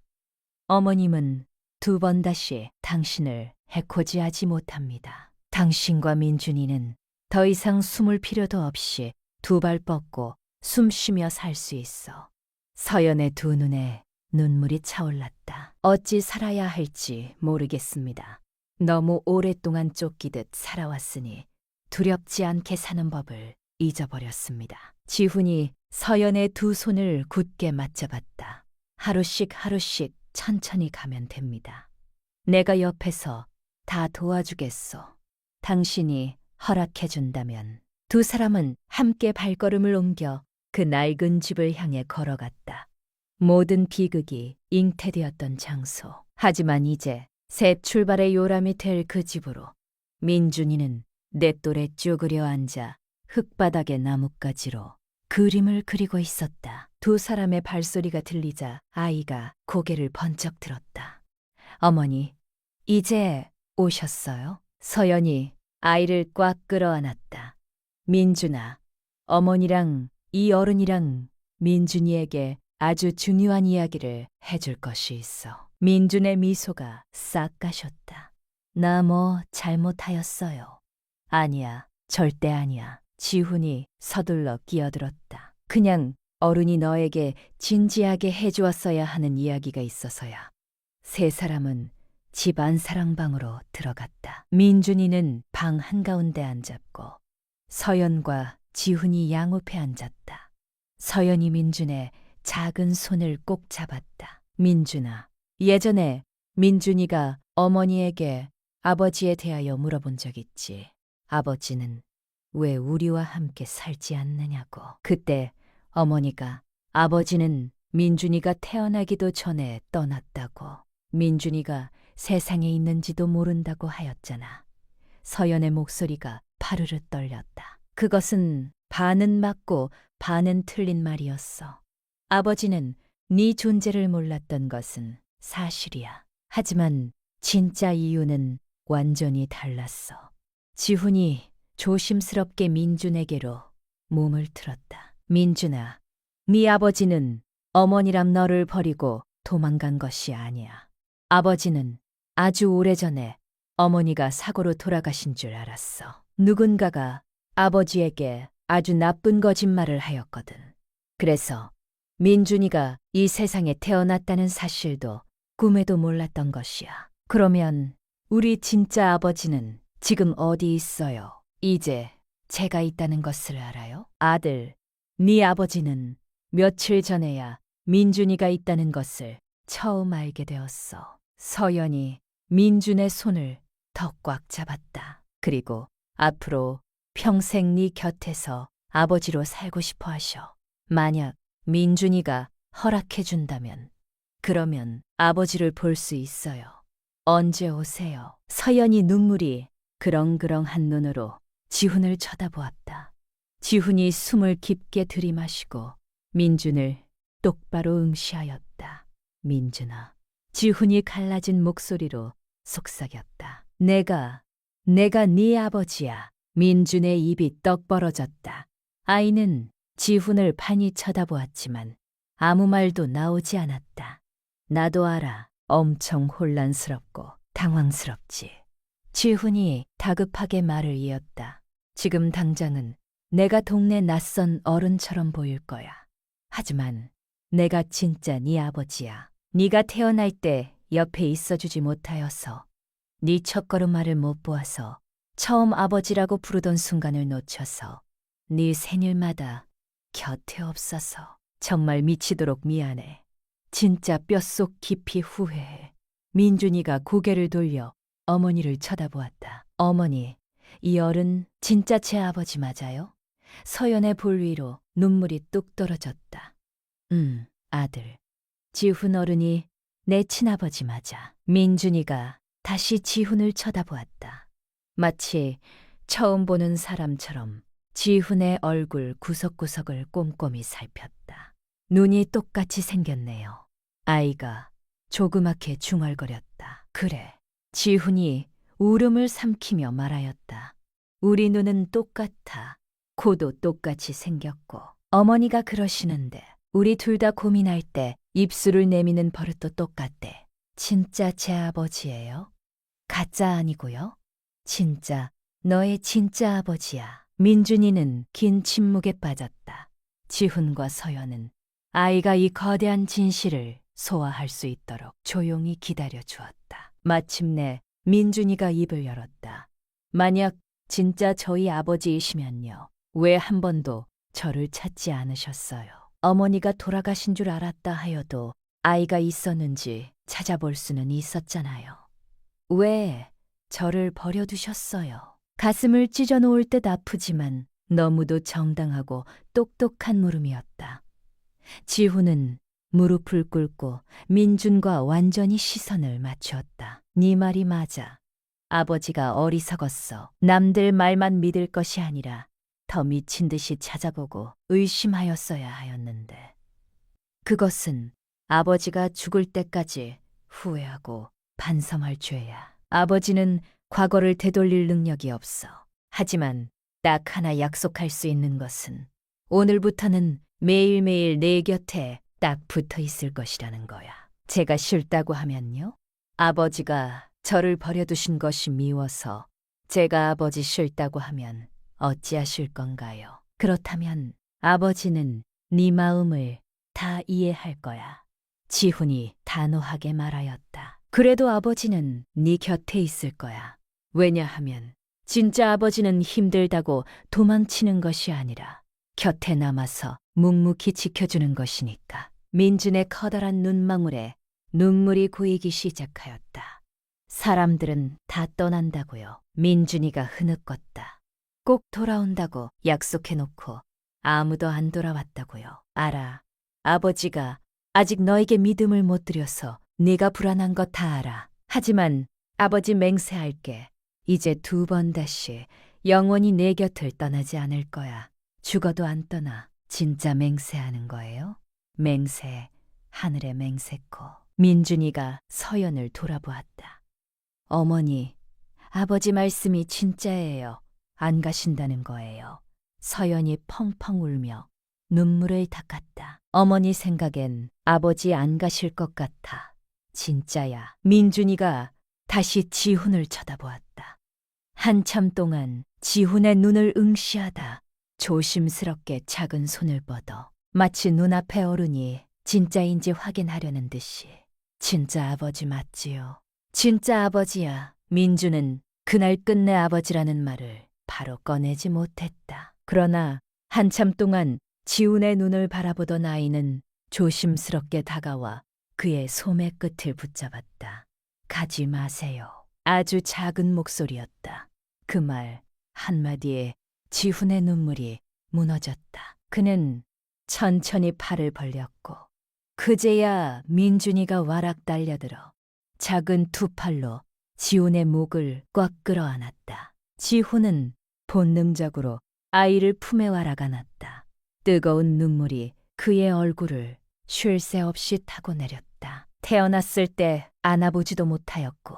어머님은 두 번 다시 당신을 해코지하지 못합니다. 당신과 민준이는 더 이상 숨을 필요도 없이 두 발 뻗고 숨 쉬며 살 수 있어. 서연의 두 눈에 눈물이 차올랐다. 어찌 살아야 할지 모르겠습니다. 너무 오랫동안 쫓기듯 살아왔으니 두렵지 않게 사는 법을 잊어버렸습니다. 지훈이 서연의 두 손을 굳게 맞잡았다. 하루씩 하루씩 천천히 가면 됩니다. 내가 옆에서 다 도와주겠소. 당신이 허락해준다면. 두 사람은 함께 발걸음을 옮겨 그 낡은 집을 향해 걸어갔다. 모든 비극이 잉태되었던 장소. 하지만 이제 새 출발의 요람이 될 그 집으로 민준이는 냇돌에 쭈그려 앉아 흙바닥의 나뭇가지로 그림을 그리고 있었다. 두 사람의 발소리가 들리자 아이가 고개를 번쩍 들었다. 어머니, 이제 오셨어요? 서연이 아이를 꽉 끌어안았다. 민준아, 어머니랑 이 어른이랑 민준이에게 아주 중요한 이야기를 해줄 것이 있어. 민준의 미소가 싹 가셨다. 나 뭐 잘못하였어요. 아니야, 절대 아니야. 지훈이 서둘러 끼어들었다. 그냥 어른이 너에게 진지하게 해주었어야 하는 이야기가 있어서야. 세 사람은 집 안 사랑방으로 들어갔다. 민준이는 방 한가운데 앉았고 서연과 지훈이 양옆에 앉았다. 서연이 민준의 작은 손을 꼭 잡았다. 민준아, 예전에 민준이가 어머니에게 아버지에 대하여 물어본 적 있지. 아버지는 왜 우리와 함께 살지 않느냐고. 그때 어머니가 아버지는 민준이가 태어나기도 전에 떠났다고. 민준이가 세상에 있는지도 모른다고 하였잖아. 서연의 목소리가 파르르 떨렸다. 그것은 반은 맞고 반은 틀린 말이었어. 아버지는 네 존재를 몰랐던 것은 사실이야. 하지만 진짜 이유는 완전히 달랐어. 지훈이 조심스럽게 민준에게로 몸을 틀었다. 민준아, 네 아버지는 어머니랑 너를 버리고 도망간 것이 아니야. 아버지는 아주 오래전에 어머니가 사고로 돌아가신 줄 알았어. 누군가가 아버지에게 아주 나쁜 거짓말을 하였거든. 그래서 민준이가 이 세상에 태어났다는 사실도 꿈에도 몰랐던 것이야. 그러면 우리 진짜 아버지는 지금 어디 있어요? 이제 제가 있다는 것을 알아요? 아들, 네 아버지는 며칠 전에야 민준이가 있다는 것을 처음 알게 되었어. 서연이 민준의 손을 더 꽉 잡았다. 그리고 앞으로 평생 네 곁에서 아버지로 살고 싶어 하셔. 만약 민준이가 허락해준다면, 그러면 아버지를 볼 수 있어요. 언제 오세요? 서연이 눈물이 그렁그렁한 눈으로 지훈을 쳐다보았다. 지훈이 숨을 깊게 들이마시고 민준을 똑바로 응시하였다. 민준아. 지훈이 갈라진 목소리로 속삭였다. 내가 네 아버지야. 민준의 입이 떡 벌어졌다. 아이는 지훈을 판히 쳐다보았지만 아무 말도 나오지 않았다. 나도 알아. 엄청 혼란스럽고 당황스럽지. 지훈이 다급하게 말을 이었다. 지금 당장은 내가 동네 낯선 어른처럼 보일 거야. 하지만 내가 진짜 네 아버지야. 네가 태어날 때 옆에 있어주지 못하여서, 네 첫걸음마를 못 보아서, 처음 아버지라고 부르던 순간을 놓쳐서, 네 생일마다 곁에 없어서 정말 미치도록 미안해. 진짜 뼛속 깊이 후회해. 민준이가 고개를 돌려 어머니를 쳐다보았다. 어머니, 이 어른 진짜 제 아버지 맞아요? 서연의 볼 위로 눈물이 뚝 떨어졌다. 아들. 지훈 어른이 내 친아버지 맞아. 민준이가 다시 지훈을 쳐다보았다. 마치 처음 보는 사람처럼 지훈의 얼굴 구석구석을 꼼꼼히 살폈다. 눈이 똑같이 생겼네요. 아이가 조그맣게 중얼거렸다. 그래. 지훈이 울음을 삼키며 말하였다. 우리 눈은 똑같아. 코도 똑같이 생겼고. 어머니가 그러시는데 우리 둘 다 고민할 때 입술을 내미는 버릇도 똑같대. 진짜 제 아버지예요? 가짜 아니고요? 진짜 너의 진짜 아버지야. 민준이는 긴 침묵에 빠졌다. 지훈과 서연은 아이가 이 거대한 진실을 소화할 수 있도록 조용히 기다려 주었다. 마침내 민준이가 입을 열었다. 만약 진짜 저희 아버지이시면요. 왜 한 번도 저를 찾지 않으셨어요? 어머니가 돌아가신 줄 알았다 하여도 아이가 있었는지 찾아볼 수는 있었잖아요. 왜 저를 버려두셨어요? 가슴을 찢어놓을 듯 아프지만 너무도 정당하고 똑똑한 물음이었다. 지훈은 무릎을 꿇고 민준과 완전히 시선을 맞추었다. 네 말이 맞아. 아버지가 어리석었어. 남들 말만 믿을 것이 아니라 더 미친 듯이 찾아보고 의심하였어야 하였는데. 그것은 아버지가 죽을 때까지 후회하고 반성할 죄야. 아버지는 과거를 되돌릴 능력이 없어. 하지만 딱 하나 약속할 수 있는 것은 오늘부터는 매일매일 내 곁에 딱 붙어 있을 것이라는 거야. 제가 싫다고 하면요? 아버지가 저를 버려두신 것이 미워서 제가 아버지 싫다고 하면 어찌하실 건가요? 그렇다면 아버지는 네 마음을 다 이해할 거야. 지훈이 단호하게 말하였다. 그래도 아버지는 네 곁에 있을 거야. 왜냐하면 진짜 아버지는 힘들다고 도망치는 것이 아니라 곁에 남아서 묵묵히 지켜주는 것이니까. 민준의 커다란 눈망울에 눈물이 고이기 시작하였다. 사람들은 다 떠난다고요. 민준이가 흐느꼈다. 꼭 돌아온다고 약속해놓고 아무도 안 돌아왔다고요. 알아. 아버지가 아직 너에게 믿음을 못 드려서 네가 불안한 거 다 알아. 하지만 아버지 맹세할게. 이제 2번 다시 영원히 내 곁을 떠나지 않을 거야. 죽어도 안 떠나. 진짜 맹세하는 거예요? 맹세, 하늘의 맹세코. 민준이가 서연을 돌아보았다. 어머니, 아버지 말씀이 진짜예요. 안 가신다는 거예요. 서연이 펑펑 울며 눈물을 닦았다. 어머니 생각엔 아버지 안 가실 것 같아. 진짜야. 민준이가 다시 지훈을 쳐다보았다. 한참 동안 지훈의 눈을 응시하다 조심스럽게 작은 손을 뻗어 마치 눈앞의 어른이 진짜인지 확인하려는 듯이 진짜 아버지 맞지요? 진짜 아버지야. 민준은 그날 끝내 아버지라는 말을 바로 꺼내지 못했다. 그러나 한참 동안 지훈의 눈을 바라보던 아이는 조심스럽게 다가와 그의 소매 끝을 붙잡았다. 가지 마세요. 아주 작은 목소리였다. 그 말 한마디에 지훈의 눈물이 무너졌다. 그는 천천히 팔을 벌렸고 그제야 민준이가 와락 달려들어 작은 2팔로 지훈의 목을 꽉 끌어안았다. 지훈은 본능적으로 아이를 품에 와락안았다. 뜨거운 눈물이 그의 얼굴을 쉴 새 없이 타고 내렸다. 태어났을 때 안아보지도 못하였고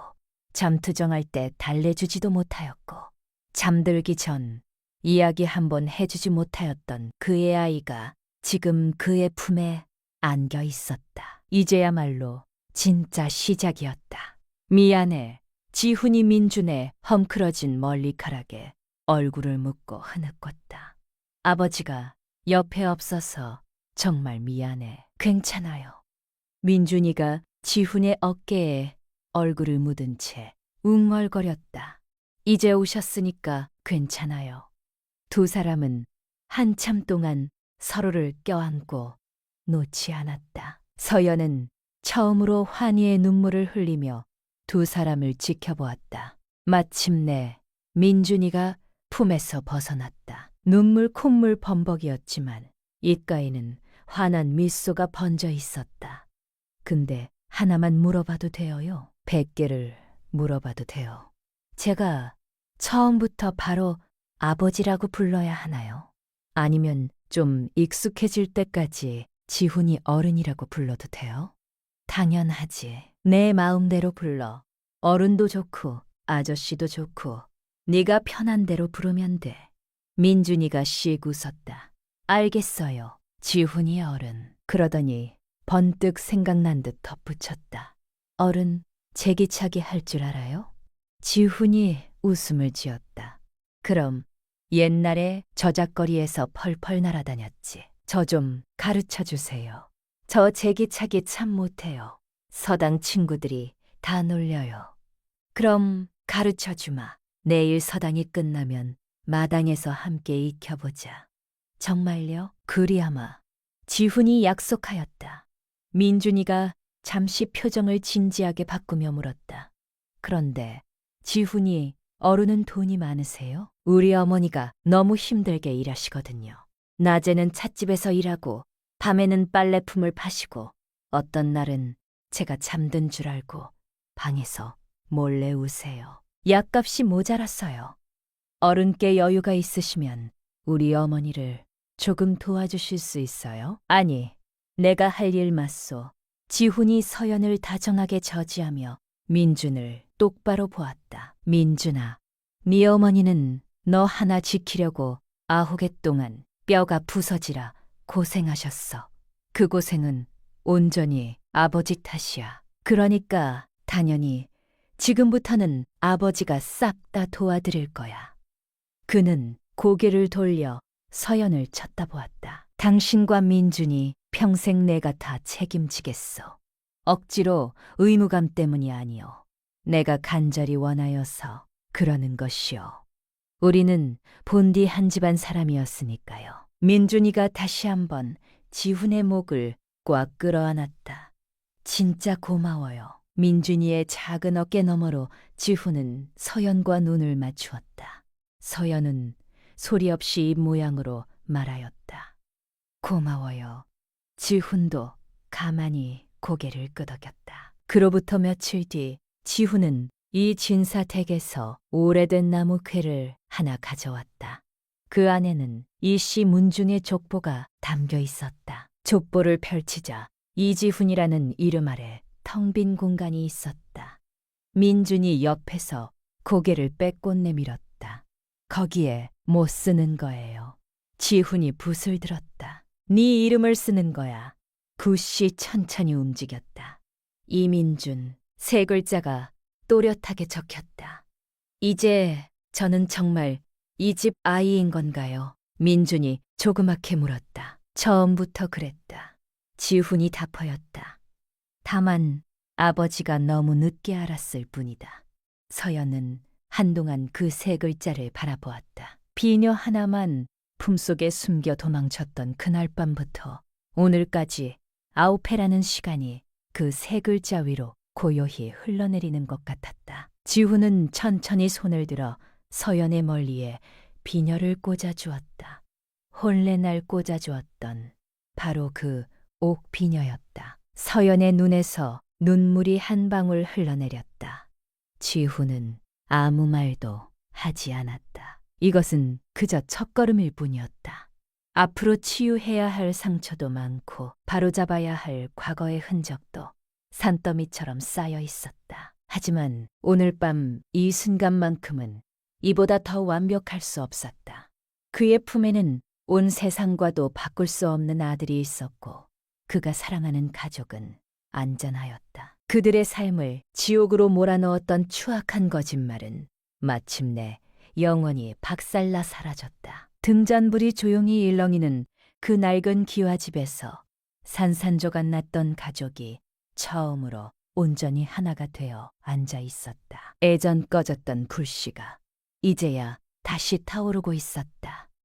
잠투정할 때 달래주지도 못하였고 잠들기 전 이야기 한번 해주지 못하였던 그의 아이가 지금 그의 품에 안겨 있었다. 이제야말로 진짜 시작이었다. 미안해. 지훈이 민준의 험클어진 머리카락에 얼굴을 묻고 흐느꼈다. 아버지가 옆에 없어서 정말 미안해. 괜찮아요. 민준이가 지훈의 어깨에 얼굴을 묻은 채 웅얼거렸다. 이제 오셨으니까 괜찮아요. 2 사람은 한참 동안 서로를 껴안고 놓지 않았다. 서연은 처음으로 환희의 눈물을 흘리며 2 사람을 지켜보았다. 마침내 민준이가 품에서 벗어났다. 눈물 콧물 범벅이었지만 입가에는 환한 미소가 번져 있었다. 근데 하나만 물어봐도 돼요? 100개를 물어봐도 돼요. 제가 처음부터 바로 아버지라고 불러야 하나요? 아니면 좀 익숙해질 때까지 지훈이 어른이라고 불러도 돼요? 당연하지. 내 마음대로 불러. 어른도 좋고 아저씨도 좋고 네가 편한 대로 부르면 돼. 민준이가 씩 웃었다. 알겠어요. 지훈이 어른. 그러더니 번뜩 생각난 듯 덧붙였다. 어른, 제기차기 할 줄 알아요? 지훈이 웃음을 지었다. 그럼 옛날에 저작거리에서 펄펄 날아다녔지. 저 좀 가르쳐 주세요. 저 제기차기 참 못해요. 서당 친구들이 다 놀려요. 그럼 가르쳐 주마. 내일 서당이 끝나면 마당에서 함께 익혀보자. 정말요? 그리하마. 지훈이 약속하였다. 민준이가 잠시 표정을 진지하게 바꾸며 물었다. 그런데 지훈이 어른은 돈이 많으세요? 우리 어머니가 너무 힘들게 일하시거든요. 낮에는 찻집에서 일하고 밤에는 빨래품을 파시고 어떤 날은 제가 잠든 줄 알고 방에서 몰래 우세요. 약값이 모자랐어요. 어른께 여유가 있으시면 우리 어머니를 조금 도와주실 수 있어요? 아니, 내가 할 일 맞소. 지훈이 서연을 다정하게 저지하며 민준을 똑바로 보았다. 민준아, 네 어머니는 너 하나 지키려고 9개 동안 뼈가 부서지라 고생하셨어. 그 고생은 온전히 아버지 탓이야. 그러니까 당연히 지금부터는 아버지가 싹 다 도와드릴 거야. 그는 고개를 돌려 서연을 쳐다보았다. 당신과 민준이 평생 내가 다 책임지겠어. 억지로 의무감 때문이 아니오. 내가 간절히 원하여서 그러는 것이오. 우리는 본디 한 집안 사람이었으니까요. 민준이가 다시 한번 지훈의 목을 꽉 끌어안았다. 진짜 고마워요. 민준이의 작은 어깨 너머로 지훈은 서연과 눈을 맞추었다. 서연은 소리 없이 입 모양으로 말하였다. 고마워요. 지훈도 가만히 고개를 끄덕였다. 그로부터 며칠 뒤 지훈은 이 진사댁에서 오래된 나무 쾌를 하나 가져왔다. 그 안에는 이씨 문중의 족보가 담겨 있었다. 족보를 펼치자 이지훈이라는 이름 아래 텅 빈 공간이 있었다. 민준이 옆에서 고개를 빼꼼 내밀었다. 거기에 못 쓰는 거예요. 지훈이 붓을 들었다. 네 이름을 쓰는 거야. 붓이 천천히 움직였다. 이민준, 세 글자가 또렷하게 적혔다. 이제 저는 정말 이 집 아이인 건가요? 민준이 조그맣게 물었다. 처음부터 그랬다. 지훈이 답하였다. 다만 아버지가 너무 늦게 알았을 뿐이다. 서연은 한동안 그 세 글자를 바라보았다. 비녀 하나만 품속에 숨겨 도망쳤던 그날 밤부터 오늘까지 9회라는 시간이 그 세 글자 위로 고요히 흘러내리는 것 같았다. 지훈은 천천히 손을 들어 서연의 멀리에 비녀를 꽂아주었다. 혼례날 꽂아주었던 바로 그 옥비녀였다. 서연의 눈에서 눈물이 한 방울 흘러내렸다. 지훈은 아무 말도 하지 않았다. 이것은 그저 첫걸음일 뿐이었다. 앞으로 치유해야 할 상처도 많고 바로잡아야 할 과거의 흔적도 산더미처럼 쌓여 있었다. 하지만 오늘 밤 이 순간만큼은 이보다 더 완벽할 수 없었다. 그의 품에는 온 세상과도 바꿀 수 없는 아들이 있었고 그가 사랑하는 가족은 안전하였다. 그들의 삶을 지옥으로 몰아넣었던 추악한 거짓말은 마침내 영원히 박살나 사라졌다. 등잔불이 조용히 일렁이는 그 낡은 기와집에서 산산조각 났던 가족이 처음으로 온전히 하나가 되어 앉아 있었다. 예전 꺼졌던 불씨가 이제야 다시 타오르고 있었다.